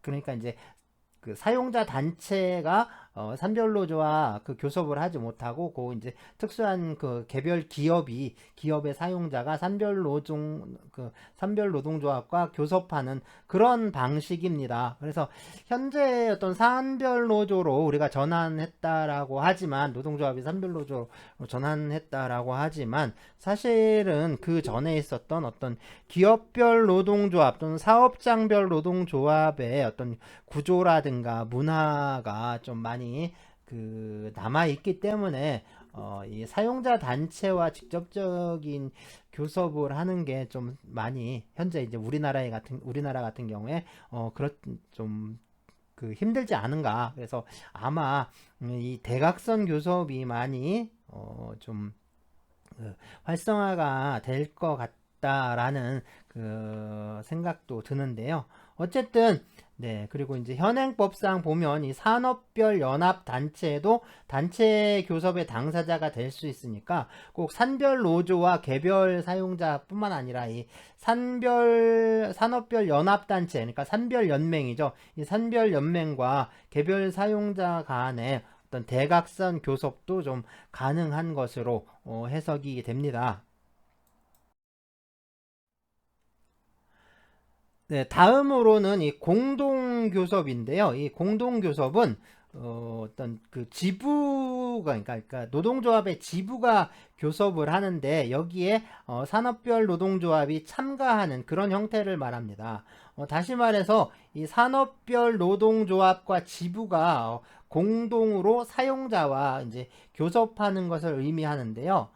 그러니까 이제 그 사용자 단체가 산별노조와 그 교섭을 하지 못하고 그 이제 특수한 그 개별 기업의 사용자가 산별 노동조합과 교섭하는 그런 방식입니다. 그래서 현재 어떤 산별 노조로 우리가 전환했다라고 하지만 노동조합이 산별 노조로 전환했다라고 하지만 사실은 그 전에 있었던 어떤 기업별 노동조합 또는 사업장별 노동조합의 어떤 구조라든가 문화가 좀 많이 그 남아 있기 때문에 이 사용자 단체와 직접적인 교섭을 하는 게 좀 많이 현재 이제 우리나라 같은 경우에 그렇 좀 그 힘들지 않은가. 그래서 아마 이 대각선 교섭이 많이 좀 활성화가 될 것 같다라는 그 생각도 드는데요. 어쨌든 네, 그리고 이제 현행법상 보면 이 산업별 연합 단체도 단체 교섭의 당사자가 될 수 있으니까 꼭 산별 노조와 개별 사용자뿐만 아니라 이 산업별 연합 단체, 그러니까 산별 연맹이죠. 이 산별 연맹과 개별 사용자 간의 어떤 대각선 교섭도 좀 가능한 것으로 해석이 됩니다. 네, 다음으로는 이 공동교섭인데요. 이 공동교섭은 어떤 그 지부가 그러니까 노동조합의 지부가 교섭을 하는데 여기에 산업별 노동조합이 참가하는 그런 형태를 말합니다. 다시 말해서 이 산업별 노동조합과 지부가 공동으로 사용자와 이제 교섭하는 것을 의미하는데요.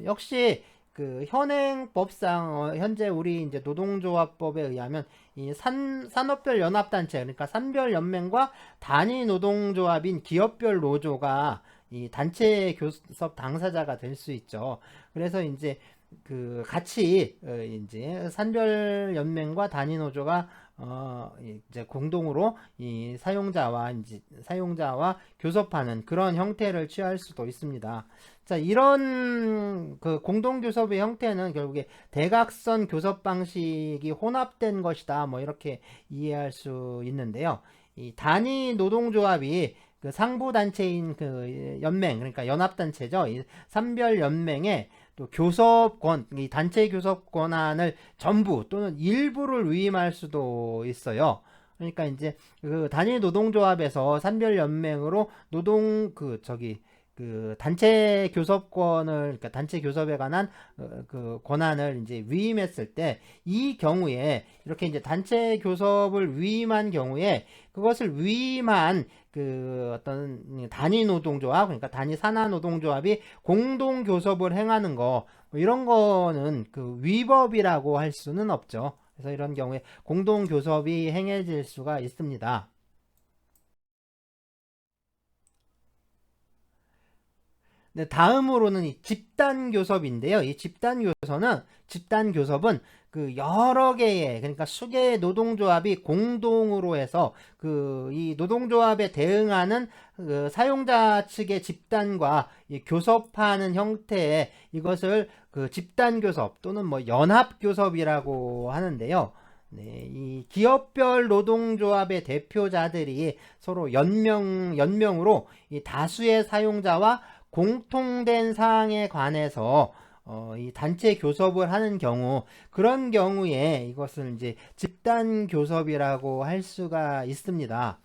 역시 그 현행법상 현재 우리 이제 노동조합법에 의하면 이 산업별 연합단체 그러니까 산별연맹과 단위 노동조합인 기업별 노조가 이 단체 교섭 당사자가 될 수 있죠. 그래서 이제 그 같이 이제 산별연맹과 단위 노조가 이제 공동으로 이 사용자와 교섭하는 그런 형태를 취할 수도 있습니다. 자, 이런 그 공동교섭의 형태는 결국에 대각선 교섭 방식이 혼합된 것이다. 뭐 이렇게 이해할 수 있는데요. 이 단위 노동조합이 그 상부 단체인 그 연맹, 그러니까 연합단체죠. 이 산별연맹에 또 교섭권, 이 단체 교섭 권한을 전부 또는 일부를 위임할 수도 있어요. 그러니까 이제 그 단일 노동조합에서 산별연맹으로 노동 그 단체 교섭권을, 그러니까 단체 교섭에 관한 그 권한을 이제 위임했을 때, 이 경우에 이렇게 이제 단체 교섭을 위임한 경우에 그것을 위임한 그 어떤 단위 노동조합, 그러니까 단위 산하 노동조합이 공동 교섭을 행하는 거, 뭐 이런 거는 그 위법이라고 할 수는 없죠. 그래서 이런 경우에 공동 교섭이 행해질 수가 있습니다. 네, 다음으로는 이 집단 교섭인데요. 이 집단 교섭은 그 여러 개의, 그러니까 수개의 노동조합이 공동으로 해서 그 이 노동조합에 대응하는 그 사용자 측의 집단과 이 교섭하는 형태의, 이것을 그 집단 교섭 또는 뭐 연합 교섭이라고 하는데요. 네, 이 기업별 노동조합의 대표자들이 서로 연명으로 이 다수의 사용자와 공통된 사항에 관해서 이 단체 교섭을 하는 경우, 그런 경우에 이것을 이제 집단 교섭이라고 할 수가 있습니다.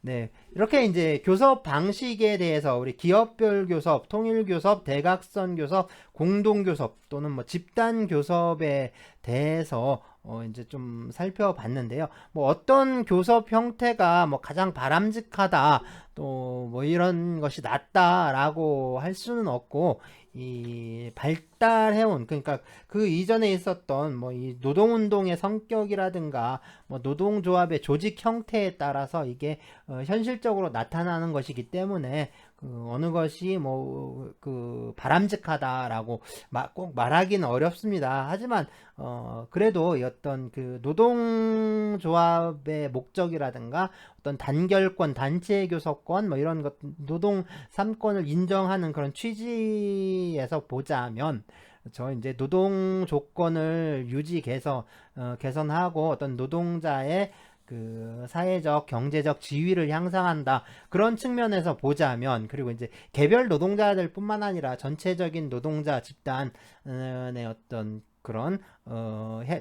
네, 이렇게 이제 교섭 방식에 대해서 우리 기업별 교섭, 통일 교섭, 대각선 교섭, 공동 교섭 또는 뭐 집단 교섭에 대해서 이제 좀 살펴봤는데요. 뭐 어떤 교섭 형태가 뭐 가장 바람직하다, 또 뭐 이런 것이 낫다라고 할 수는 없고, 이 발달해온, 그러니까 그 이전에 있었던 뭐 이 노동운동의 성격이라든가 뭐 노동조합의 조직 형태에 따라서 이게 현실적으로 나타나는 것이기 때문에 그 어느 것이 뭐 그 바람직하다라고 꼭 말하기는 어렵습니다. 하지만 그래도 어떤 그 노동조합의 목적이라든가 어떤 단결권, 단체 교섭권 뭐 이런 것, 노동 3권을 인정하는 그런 취지에서 보자면, 저 이제 노동 조건을 개선하고 어떤 노동자의 그 사회적 경제적 지위를 향상한다, 그런 측면에서 보자면, 그리고 이제 개별 노동자들 뿐만 아니라 전체적인 노동자 집단의 어떤 그런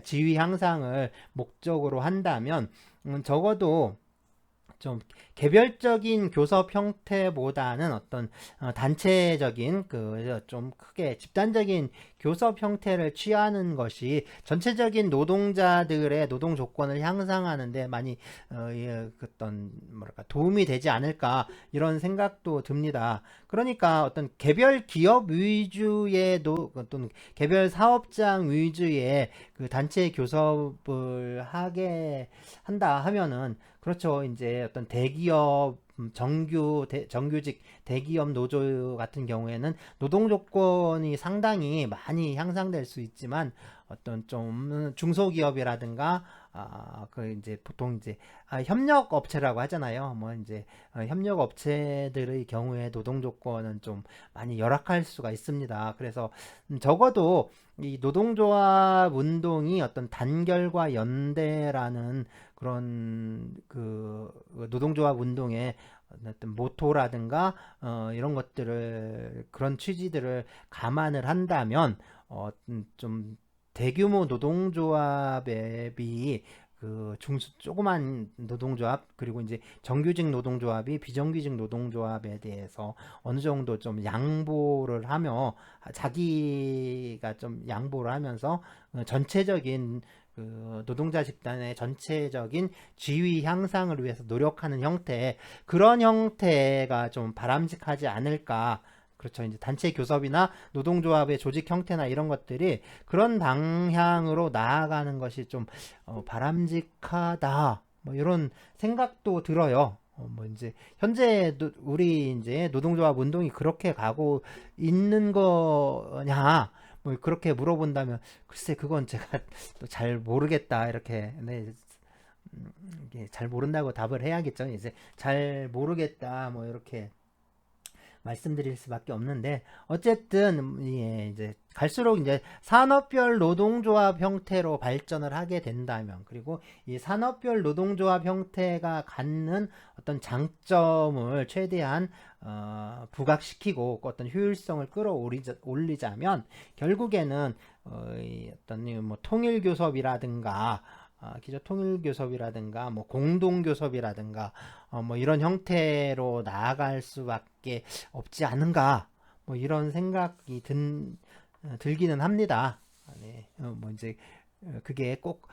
지위 향상을 목적으로 한다면, 적어도 좀 개별적인 교섭 형태보다는 어떤 단체적인 그 좀 크게 집단적인 교섭 형태를 취하는 것이 전체적인 노동자들의 노동 조건을 향상하는데 많이 어떤 뭐랄까 도움이 되지 않을까, 이런 생각도 듭니다. 그러니까 어떤 개별 기업 위주의 어떤 개별 사업장 위주의 그 단체 교섭을 하게 한다 하면은, 그렇죠. 이제 어떤 대기업, 정규직 대기업 노조 같은 경우에는 노동 조건이 상당히 많이 향상될 수 있지만, 어떤 좀 중소기업이라든가 그 이제 보통 이제 협력 업체라고 하잖아요. 뭐 이제 협력 업체들의 경우에 노동 조건은 좀 많이 열악할 수가 있습니다. 그래서 적어도 이 노동조합 운동이 어떤 단결과 연대라는 그런 그 노동조합 운동의 어떤 모토라든가 이런 것들을, 그런 취지들을 감안을 한다면 좀 대규모 노동조합에 비해 그 조그만 노동조합, 그리고 이제 정규직 노동조합이 비정규직 노동조합에 대해서 어느 정도 좀 양보를 하며, 자기가 좀 양보를 하면서 전체적인 그 노동자 집단의 전체적인 지위 향상을 위해서 노력하는 형태, 그런 형태가 좀 바람직하지 않을까. 그렇죠. 이제 단체 교섭이나 노동조합의 조직 형태나 이런 것들이 그런 방향으로 나아가는 것이 좀 바람직하다, 뭐 이런 생각도 들어요. 뭐 이제 현재 우리 이제 노동조합 운동이 그렇게 가고 있는 거냐, 뭐 그렇게 물어본다면, 글쎄 그건 제가 또 잘 모르겠다, 이렇게. 네, 이게 잘 모른다고 답을 해야겠죠. 이제 잘 모르겠다, 뭐 이렇게 말씀드릴 수밖에 없는데, 어쨌든 예, 이제 갈수록 이제 산업별 노동조합 형태로 발전을 하게 된다면, 그리고 이 산업별 노동조합 형태가 갖는 어떤 장점을 최대한 부각시키고 어떤 효율성을 끌어올리자면 결국에는 이 어떤 뭐 통일교섭이라든가 기초통일교섭이라든가 뭐 공동교섭이라든가 뭐 이런 형태로 나아갈 수밖에 없지 않은가, 뭐 이런 생각이 들기는 합니다. 네, 뭐 이제 그게 꼭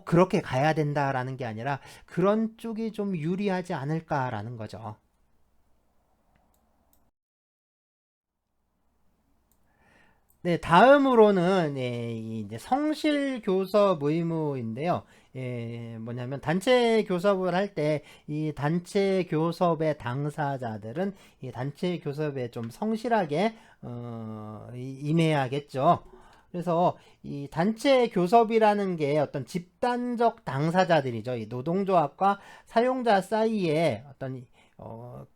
그렇게 가야 된다라는 게 아니라 그런 쪽이 좀 유리하지 않을까라는 거죠. 네, 다음으로는 이제 성실 교섭 의무인데요. 뭐냐면 단체 교섭을 할 때 이 단체 교섭의 당사자들은 이 단체 교섭에 좀 성실하게 임해야겠죠. 그래서 이 단체 교섭이라는 게 어떤 집단적 당사자들이죠. 이 노동조합과 사용자 사이에 어떤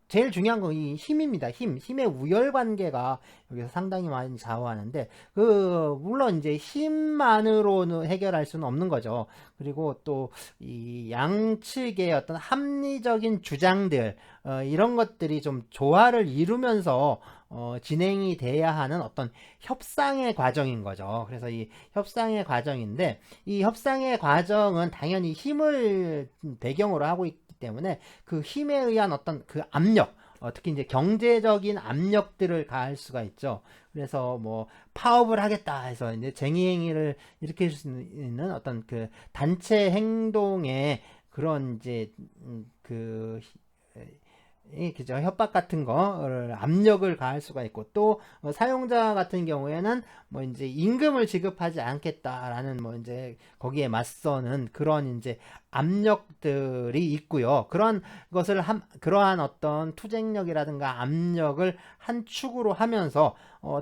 제일 중요한 건 이 힘입니다. 힘의 우열 관계가 여기서 상당히 많이 좌우하는데, 물론 이제 힘만으로는 해결할 수는 없는 거죠. 그리고 또 이 양측의 어떤 합리적인 주장들, 이런 것들이 좀 조화를 이루면서 진행이 돼야 하는 어떤 협상의 과정인 거죠. 그래서 이 협상의 과정인데, 이 협상의 과정은 당연히 힘을 배경으로 하고 있기 때문에 그 힘에 의한 어떤 그 압력, 특히 이제 경제적인 압력들을 가할 수가 있죠. 그래서 뭐 파업을 하겠다 해서 이제 쟁의행위를 일으킬 수 있는 어떤 그 단체 행동에 그런 이제 그 그죠, 협박 같은 거를 압력을 가할 수가 있고, 또 사용자 같은 경우에는 뭐 이제 임금을 지급하지 않겠다라는 뭐 이제 거기에 맞서는 그런 이제 압력들이 있고요. 그런 것을 그러한 어떤 투쟁력이라든가 압력을 한 축으로 하면서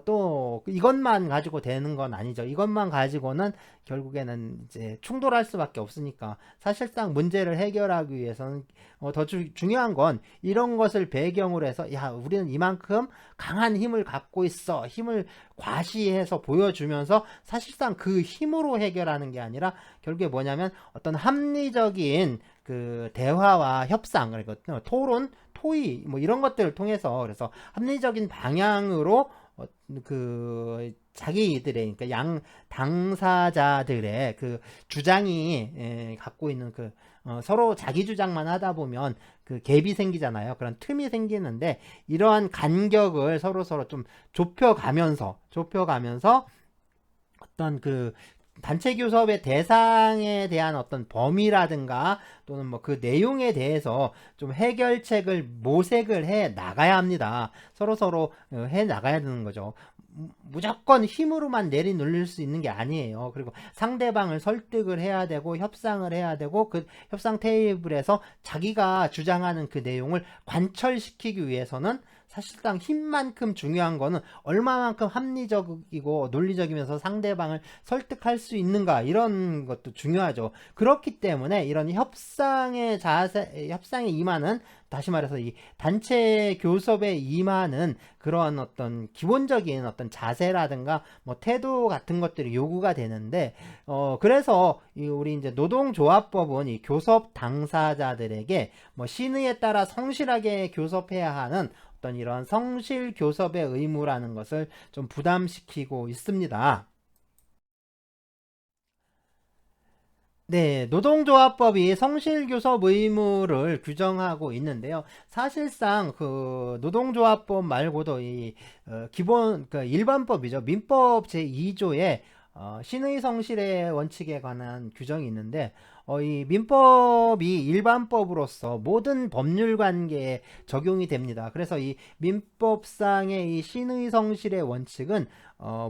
또 이것만 가지고 되는 건 아니죠. 이것만 가지고는 결국에는 이제 충돌할 수밖에 없으니까 사실상 문제를 해결하기 위해서는 더 중요한 건 이런 것을 배경으로 해서, 야, 우리는 이만큼 강한 힘을 갖고 있어, 힘을 과시해서 보여주면서 사실상 그 힘으로 해결하는 게 아니라 결국에 뭐냐면 어떤 합리적인 그 대화와 협상, 그리고 토론, 토의, 뭐 이런 것들을 통해서, 그래서 합리적인 방향으로 그 자기들의, 그러니까 양 당사자들의 그 주장이 갖고 있는 그 서로 자기 주장만 하다 보면 그 갭이 생기잖아요. 그런 틈이 생기는데, 이러한 간격을 서로 좀 좁혀가면서 어떤 그 단체 교섭의 대상에 대한 어떤 범위라든가 또는 뭐 그 내용에 대해서 좀 해결책을 모색을 해 나가야 합니다. 서로 해 나가야 되는 거죠. 무조건 힘으로만 내리눌릴 수 있는 게 아니에요. 그리고 상대방을 설득을 해야 되고 협상을 해야 되고, 그 협상 테이블에서 자기가 주장하는 그 내용을 관철시키기 위해서는 사실상 힘만큼 중요한 거는 얼마만큼 합리적이고 논리적이면서 상대방을 설득할 수 있는가, 이런 것도 중요하죠. 그렇기 때문에 이런 협상에 임하는, 다시 말해서 이 단체 교섭에 임하는 그런 어떤 기본적인 어떤 자세라든가 뭐 태도 같은 것들이 요구가 되는데, 그래서 우리 이제 노동조합법은 이 교섭 당사자들에게 뭐 신의에 따라 성실하게 교섭해야 하는 어떤 이런 성실 교섭의 의무라는 것을 좀 부담시키고 있습니다. 네, 노동조합법이 성실교섭 의무를 규정하고 있는데요. 사실상 그 노동조합법 말고도 이 기본 그 일반법이죠. 민법 제2조에 신의 성실의 원칙에 관한 규정이 있는데, 이 민법이 일반법으로서 모든 법률 관계에 적용이 됩니다. 그래서 이 민법상의 이 신의 성실의 원칙은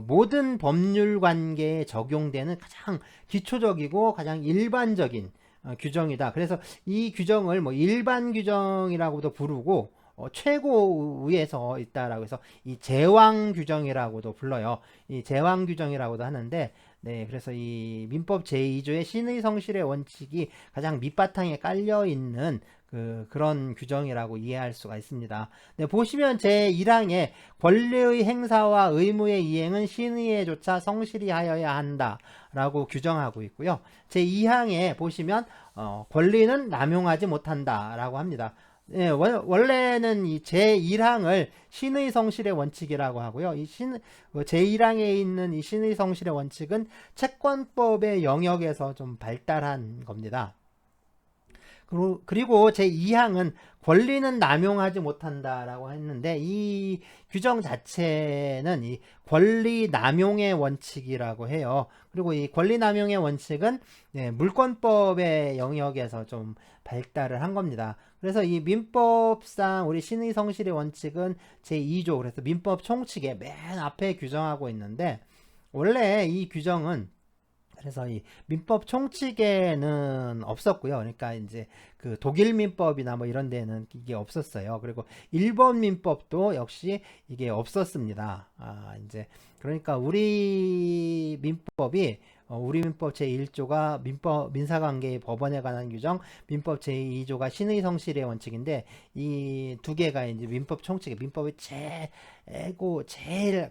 모든 법률 관계에 적용되는 가장 기초적이고 가장 일반적인 규정이다. 그래서 이 규정을 뭐 일반 규정이라고도 부르고 최고위에서 있다라고 해서 이 제왕 규정이라고도 불러요. 이 제왕 규정이라고도 하는데, 네, 그래서 이 민법 제2조의 신의 성실의 원칙이 가장 밑바탕에 깔려 있는 그런 규정이라고 이해할 수가 있습니다. 네, 보시면 제1항에 권리의 행사와 의무의 이행은 신의에조차 성실히 하여야 한다 라고 규정하고 있고요. 제2항에 보시면 권리는 남용하지 못한다 라고 합니다. 예, 원래는 이 제1항을 신의 성실의 원칙이라고 하고요. 제1항에 있는 이 신의 성실의 원칙은 채권법의 영역에서 좀 발달한 겁니다. 그리고 제2항은 권리는 남용하지 못한다라고 했는데, 이 규정 자체는 이 권리 남용의 원칙이라고 해요. 그리고 이 권리 남용의 원칙은 물권법의 영역에서 좀 발달을 한 겁니다. 그래서 이 민법상 우리 신의 성실의 원칙은 제2조, 그래서 민법 총칙의 맨 앞에 규정하고 있는데, 원래 이 규정은 그래서 이 민법 총칙에는 없었고요. 그러니까 이제 그 독일 민법이나 뭐 이런 데는 이게 없었어요. 그리고 일본 민법도 역시 이게 없었습니다. 이제 그러니까 우리 민법 제1조가 민사관계의 법원에 관한 규정, 민법 제2조가 신의 성실의 원칙인데, 이 두 개가 이제 민법 총칙의 민법의 제일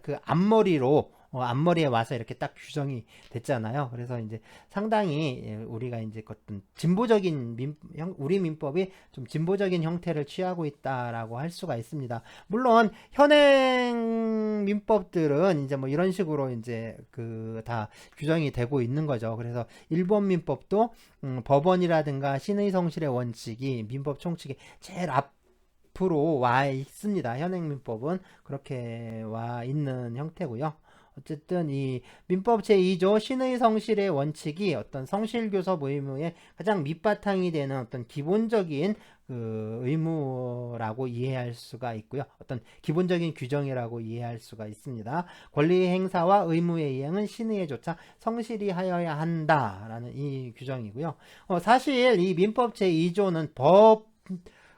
그 앞머리에 와서 이렇게 딱 규정이 됐잖아요. 그래서 이제 상당히 우리가 이제 어떤 우리 민법이 좀 진보적인 형태를 취하고 있다라고 할 수가 있습니다. 물론 현행 민법들은 이제 뭐 이런 식으로 이제 그 다 규정이 되고 있는 거죠. 그래서 일본 민법도 법원이라든가 신의 성실의 원칙이 민법 총칙이 제일 앞으로 와 있습니다. 현행 민법은 그렇게 와 있는 형태고요. 어쨌든 이 민법 제2조 신의 성실의 원칙이 어떤 성실교섭 의무의 가장 밑바탕이 되는 어떤 기본적인 그 의무라고 이해할 수가 있고요. 어떤 기본적인 규정이라고 이해할 수가 있습니다. 권리 행사와 의무의 이행은 신의에 조차 성실히 하여야 한다라는 이 규정이고요. 사실 이 민법 제2조는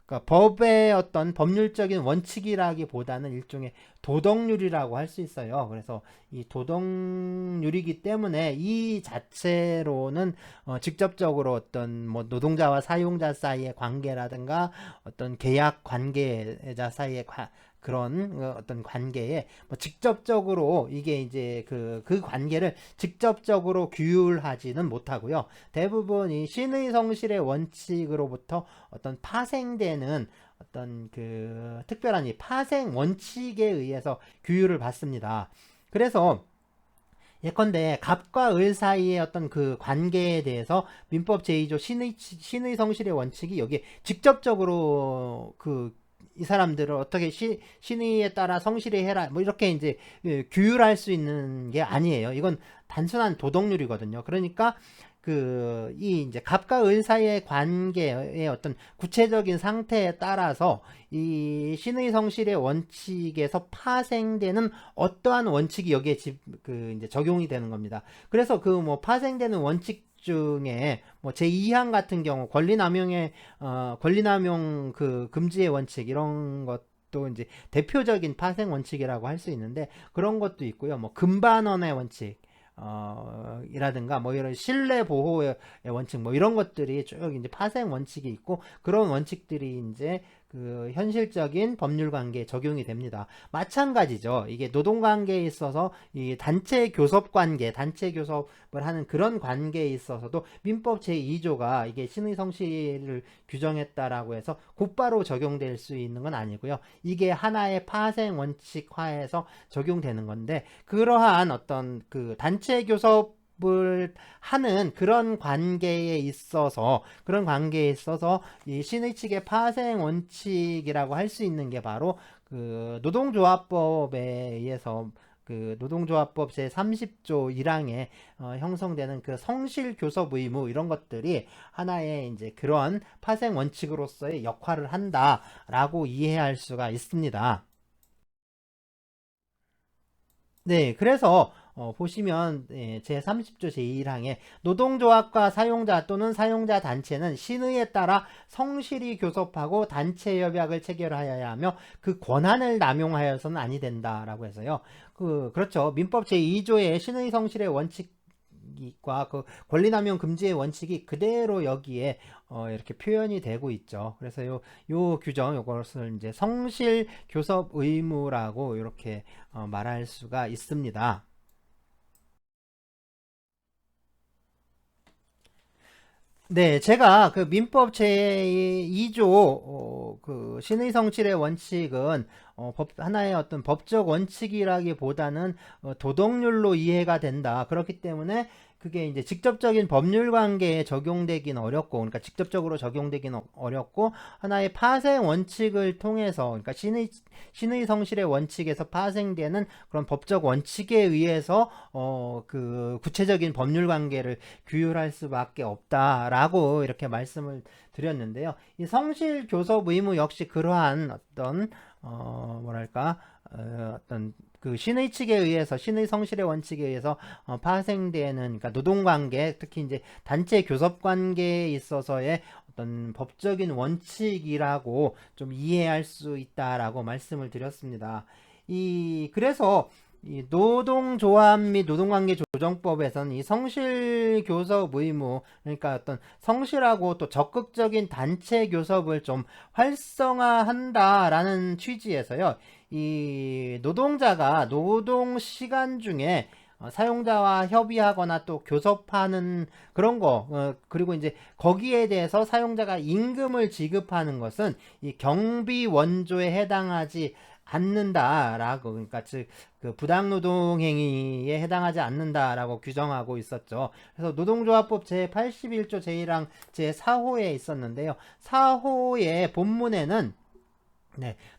그러니까 법의 어떤 법률적인 원칙이라기보다는 일종의 도덕률이라고 할 수 있어요. 그래서 이 도덕률이기 때문에 이 자체로는 직접적으로 어떤 뭐 노동자와 사용자 사이의 관계라든가 어떤 계약 관계자 사이의 그런 어떤 관계에 뭐 직접적으로 이게 이제 그 관계를 직접적으로 규율하지는 못하고요. 대부분 이 신의 성실의 원칙으로부터 어떤 파생되는 어떤 그 특별한 이 파생 원칙에 의해서 규율을 받습니다. 그래서 예컨대 갑과 을 사이의 어떤 그 관계에 대해서 민법 제2조 신의 성실의 원칙이 여기에 직접적으로 이 사람들을 어떻게 신의에 따라 성실히 해라 뭐 이렇게 이제 규율할 수 있는 게 아니에요. 이건 단순한 도덕률이거든요. 그러니까 이 이제 갑과 을 사이의 관계의 어떤 구체적인 상태에 따라서 이 신의 성실의 원칙에서 파생되는 어떠한 원칙이 여기에 이제 적용이 되는 겁니다. 그래서 그 뭐 파생되는 원칙 중에 뭐 제2항 같은 경우 권리남용 그 금지의 원칙 이런 것도 이제 대표적인 파생 원칙이라고 할 수 있는데, 그런 것도 있고요. 뭐 금반원의 원칙 이라든가 뭐 이런 신뢰 보호의 원칙 뭐 이런 것들이 쭉 이제 파생 원칙이 있고, 그런 원칙들이 이제 그 현실적인 법률 관계에 적용이 됩니다. 마찬가지죠. 이게 노동 관계에 있어서 이 단체 교섭을 하는 그런 관계에 있어서도 민법 제2조가 이게 신의 성실을 규정했다라고 해서 곧바로 적용될 수 있는 건 아니고요. 이게 하나의 파생 원칙화해서 적용되는 건데, 그러한 어떤 그 단체 교섭을 하는 그런 관계에 있어서 이 신의 측의 파생 원칙이라고 할 수 있는 게 바로 그 노동조합법에 의해서 그 노동조합법 제30조 1항에 형성되는 그 성실 교섭 의무 이런 것들이 하나의 이제 그런 파생 원칙으로서의 역할을 한다라고 이해할 수가 있습니다. 네, 그래서 보시면 제30조 제1항에 노동조합과 사용자 또는 사용자 단체는 신의에 따라 성실히 교섭하고 단체 협약을 체결하여야 하며 그 권한을 남용하여서는 아니 된다라고 해서요. 그렇죠. 민법 제2조의 신의 성실의 원칙과 그 권리남용 금지의 원칙이 그대로 여기에 이렇게 표현이 되고 있죠. 그래서 요 규정, 요것을 이제 성실 교섭 의무라고 이렇게 말할 수가 있습니다. 네, 제가 그 민법 제2조 그 신의 성실의 원칙은 하나의 어떤 법적 원칙이라기보다는 도덕률로 이해가 된다. 그렇기 때문에 그게 이제 직접적인 법률 관계에 적용되긴 어렵고, 그러니까 직접적으로 적용되긴 어렵고, 하나의 파생 원칙을 통해서, 그러니까 신의 성실의 원칙에서 파생되는 그런 법적 원칙에 의해서 그 구체적인 법률 관계를 규율할 수밖에 없다라고 이렇게 말씀을 드렸는데요. 이 성실 교섭 의무 역시 그러한 어떤 뭐랄까 어떤 그 신의 측에 의해서, 신의 성실의 원칙에 의해서 파생되는, 그러니까 노동관계, 특히 이제 단체 교섭 관계에 있어서의 어떤 법적인 원칙이라고 좀 이해할 수 있다라고 말씀을 드렸습니다. 그래서 이 노동조합 및 노동관계 조정법에서는 이 성실 교섭 의무, 그러니까 어떤 성실하고 또 적극적인 단체 교섭을 좀 활성화한다라는 취지에서요, 이 노동자가 노동 시간 중에 사용자와 협의하거나 또 교섭하는 그런 거, 그리고 이제 거기에 대해서 사용자가 임금을 지급하는 것은 이 경비 원조에 해당하지 않는다라고, 그러니까 즉 그 부당노동 행위에 해당하지 않는다라고 규정하고 있었죠. 그래서 노동조합법 제81조 제1항 제4호에 있었는데요. 4호의 본문에는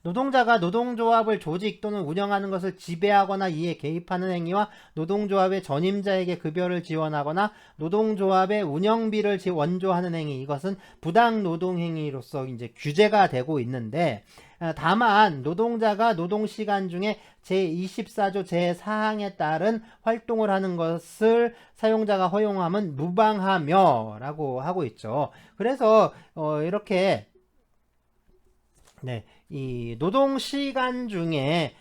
노동자가 노동조합을 조직 또는 운영하는 것을 지배하거나 이에 개입하는 행위와 노동조합의 전임자에게 급여를 지원하거나 노동조합의 운영비를 원조하는 행위, 이것은 부당노동행위로서 이제 규제가 되고 있는데, 다만 노동자가 노동시간 중에 제24조 제4항에 따른 활동을 하는 것을 사용자가 허용하면 무방하며 라고 하고 있죠. 그래서 이렇게 이 노동시간 중에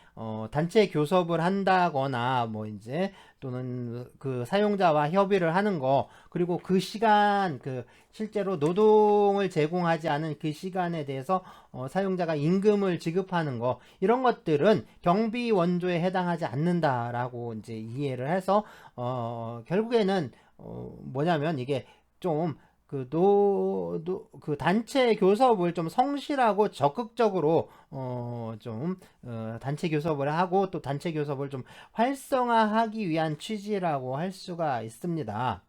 단체 교섭을 한다거나 뭐 이제 또는 그 사용자와 협의를 하는 거, 그리고 그 시간, 그 실제로 노동을 제공하지 않은 그 시간에 대해서 사용자가 임금을 지급하는 거, 이런 것들은 경비 원조에 해당하지 않는다라고 이제 이해를 해서 결국에는 뭐냐면 이게 좀 그 단체 교섭을 좀 성실하고 적극적으로 단체 교섭을 하고 또 단체 교섭을 좀 활성화하기 위한 취지라고 할 수가 있습니다.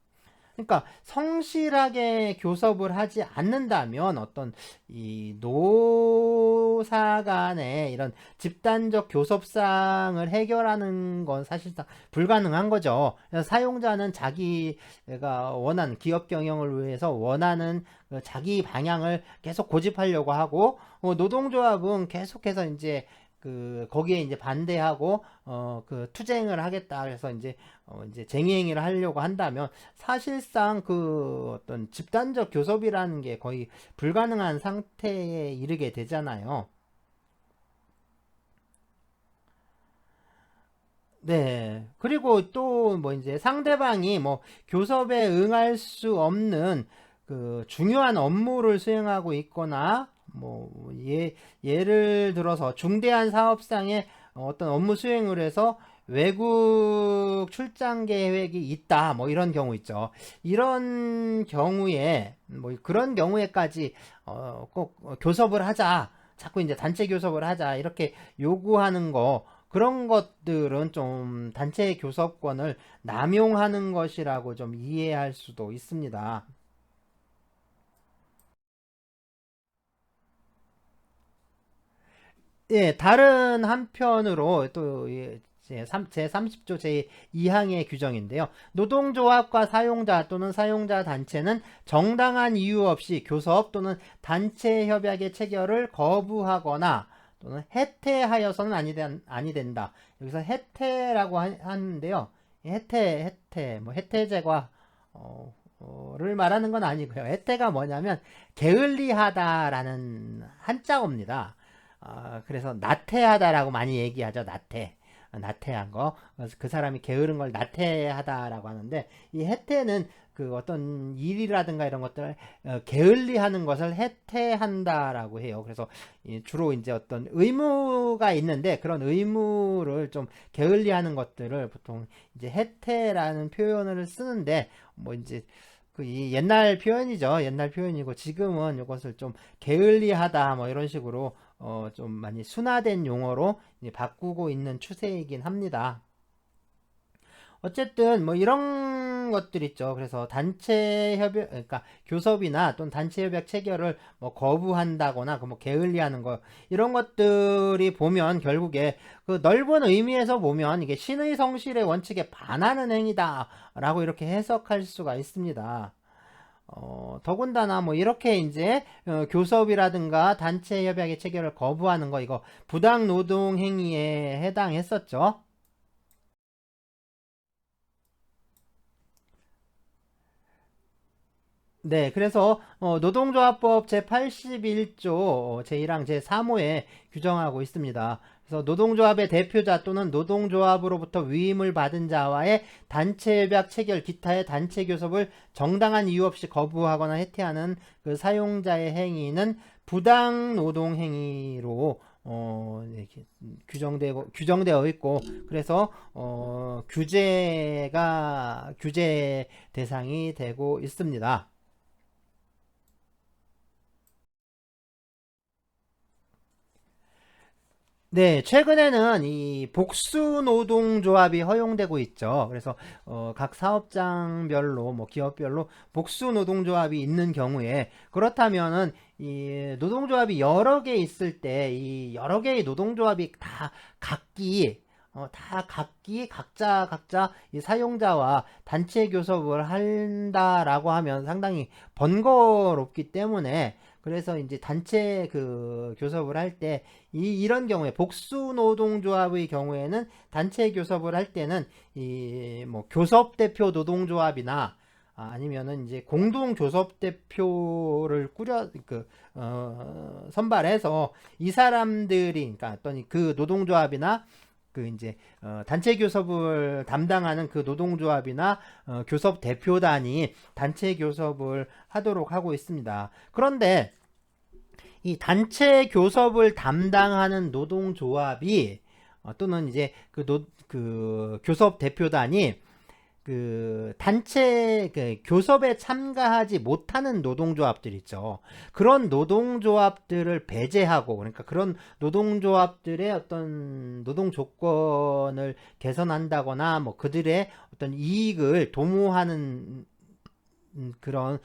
그러니까 성실하게 교섭을 하지 않는다면 어떤 이 노사 간의 이런 집단적 교섭상을 해결하는 건 사실상 불가능한 거죠. 그래서 사용자는 자기가 원하는 기업 경영을 위해서 원하는 자기 방향을 계속 고집하려고 하고, 노동조합은 계속해서 이제 거기에 이제 반대하고 그 투쟁을 하겠다. 그래서 이제 쟁의행위를 하려고 한다면 사실상 그 어떤 집단적 교섭이라는 게 거의 불가능한 상태에 이르게 되잖아요. 네. 그리고 또 뭐 이제 상대방이 뭐 교섭에 응할 수 없는 그 중요한 업무를 수행하고 있거나 뭐 예를 들어서 중대한 사업상의 어떤 업무 수행을 해서 외국 출장 계획이 있다, 뭐 이런 경우 있죠. 이런 경우에 뭐 그런 경우에까지 꼭 교섭을 하자, 자꾸 이제 단체 교섭을 하자 이렇게 요구하는 거, 그런 것들은 좀 단체 교섭권을 남용하는 것이라고 좀 이해할 수도 있습니다. 예, 다른 한편으로 또 제30조 제2항의 규정인데요. 노동조합과 사용자 또는 사용자 단체는 정당한 이유 없이 교섭 또는 단체 협약의 체결을 거부하거나 또는 해태하여서는 아니 된다. 여기서 해태라고 하는데요. 뭐 해태제과 를 말하는 건 아니고요. 해태가 뭐냐면 게을리하다라는 한자어입니다. 그래서 나태하다라고 많이 얘기하죠. 나태한 거. 그래서 그 사람이 게으른 걸 나태하다라고 하는데, 이 해태는 그 어떤 일이라든가 이런 것들을 게을리하는 것을 해태한다라고 해요. 그래서 주로 이제 어떤 의무가 있는데 그런 의무를 좀 게을리하는 것들을 보통 이제 해태라는 표현을 쓰는데, 뭐 이제 이 옛날 표현이죠. 옛날 표현이고 지금은 이것을 좀 게을리하다 뭐 이런 식으로 좀 많이 순화된 용어로 이제 바꾸고 있는 추세이긴 합니다. 어쨌든 뭐 이런 것들 있죠. 그래서 단체 협약, 그러니까 교섭이나 또는 단체 협약 체결을 뭐 거부한다거나 그 뭐 게을리하는 거 이런 것들이 보면 결국에 그 넓은 의미에서 보면 이게 신의 성실의 원칙에 반하는 행위다라고 이렇게 해석할 수가 있습니다. 더군다나 뭐 이렇게 이제 교섭이라든가 단체 협약의 체결을 거부하는 거 이거 부당 노동 행위에 해당했었죠. 네, 그래서 노동조합법 제81조 제1항 제3호에 규정하고 있습니다. 그래서 노동조합의 대표자 또는 노동조합으로부터 위임을 받은 자와의 단체협약 체결 기타의 단체 교섭을 정당한 이유 없이 거부하거나 해태하는 그 사용자의 행위는 부당 노동 행위로 이렇게 규정되어 있고 그래서 규제 대상이 되고 있습니다. 네, 최근에는 이 복수 노동조합이 허용되고 있죠. 그래서 각 사업장별로 뭐 기업별로 복수 노동조합이 있는 경우에 그렇다면은 이 노동조합이 여러 개 있을 때 이 여러 개의 노동조합이 다 각기 각자 이 사용자와 단체 교섭을 한다라고 하면 상당히 번거롭기 때문에 그래서 이제 단체 그 교섭을 할 때 이런 경우에 복수 노동조합의 경우에는 단체 교섭을 할 때는 이 뭐 교섭 대표 노동조합이나 아니면은 이제 공동 교섭 대표를 선발해서 이 사람들이 그러니까 어떤 그 노동조합이나 그 이제 단체 교섭을 담당하는 그 노동조합이나 교섭 대표단이 단체 교섭을 하도록 하고 있습니다. 그런데 이 단체 교섭을 담당하는 노동조합이 또는 이제 그 교섭 대표단이 그 단체 그 교섭에 참가하지 못하는 노동조합들 있죠. 그런 노동조합들을 배제하고 그러니까 그런 노동조합들의 어떤 노동 조건을 개선한다거나 뭐 그들의 어떤 이익을 도모하는 그런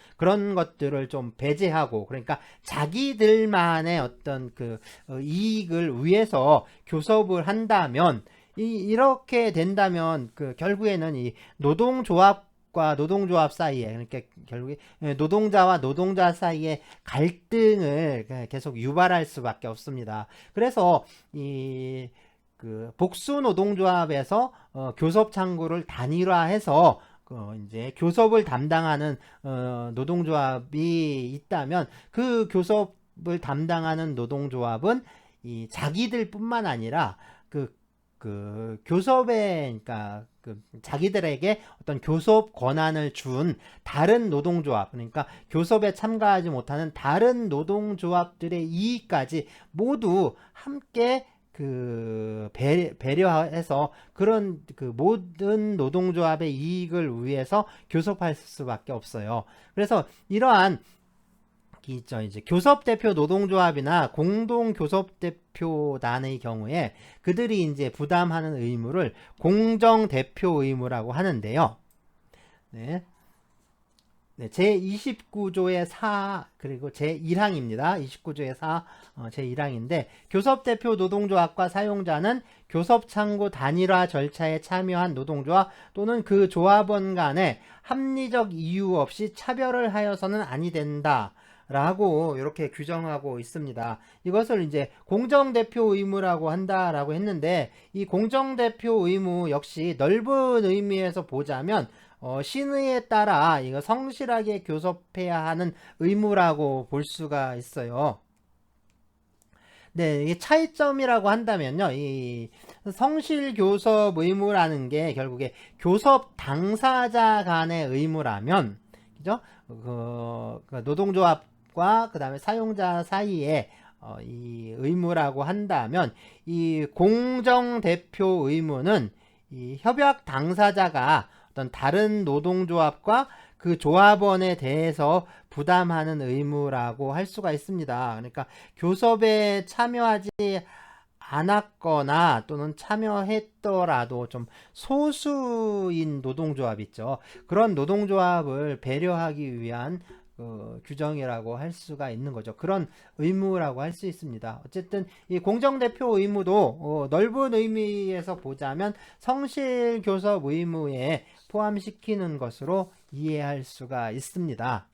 것들을 좀 배제하고 그러니까 자기들만의 어떤 그 이익을 위해서 교섭을 한다면 이렇게 된다면 그 결국에는 이 노동조합과 노동조합 사이에 그러니까 결국에 노동자와 노동자 사이에 갈등을 계속 유발할 수밖에 없습니다. 그래서 이 그 복수 노동조합에서 교섭 창구를 단일화해서 이제 교섭을 담당하는 노동조합이 있다면 그 교섭을 담당하는 노동조합은 이 자기들뿐만 아니라 그 교섭에 그러니까 그 자기들에게 어떤 교섭 권한을 준 다른 노동조합 그러니까 교섭에 참가하지 못하는 다른 노동조합들의 이익까지 모두 함께 그 배려해서 그런 그 모든 노동조합의 이익을 위해서 교섭할 수밖에 없어요. 그래서 이러한 있죠. 이제 교섭대표 노동조합이나 공동교섭대표단의 경우에 그들이 이제 부담하는 의무를 공정대표 의무라고 하는데요. 네. 네, 제29조의 4 그리고 제1항입니다. 29조의 4 제1항인데 교섭대표 노동조합과 사용자는 교섭창구 단일화 절차에 참여한 노동조합 또는 그 조합원 간에 합리적 이유 없이 차별을 하여서는 아니 된다. 라고 이렇게 규정하고 있습니다. 이것을 이제 공정대표 의무라고 한다라고 했는데 이 공정대표 의무 역시 넓은 의미에서 보자면 신의에 따라 이거 성실하게 교섭해야 하는 의무라고 볼 수가 있어요. 네, 이게 차이점이라고 한다면요, 이 성실 교섭 의무라는 게 결국에 교섭 당사자 간의 의무라면, 그죠? 그 노동조합과 그 다음에 사용자 사이에 이 의무라고 한다면, 이 공정대표 의무는 이 협약 당사자가 어떤 다른 노동조합과 그 조합원에 대해서 부담하는 의무라고 할 수가 있습니다. 그러니까 교섭에 참여하지 않았거나 또는 참여했더라도 좀 소수인 노동조합 있죠. 그런 노동조합을 배려하기 위한 규정이라고 할 수가 있는 거죠. 그런 의무라고 할 수 있습니다. 어쨌든 이 공정대표 의무도 넓은 의미에서 보자면 성실교섭 의무에 포함시키는 것으로 이해할 수가 있습니다.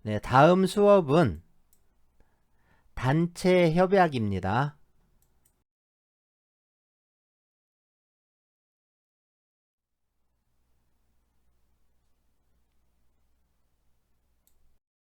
네, 다음 수업은 단체 협약입니다.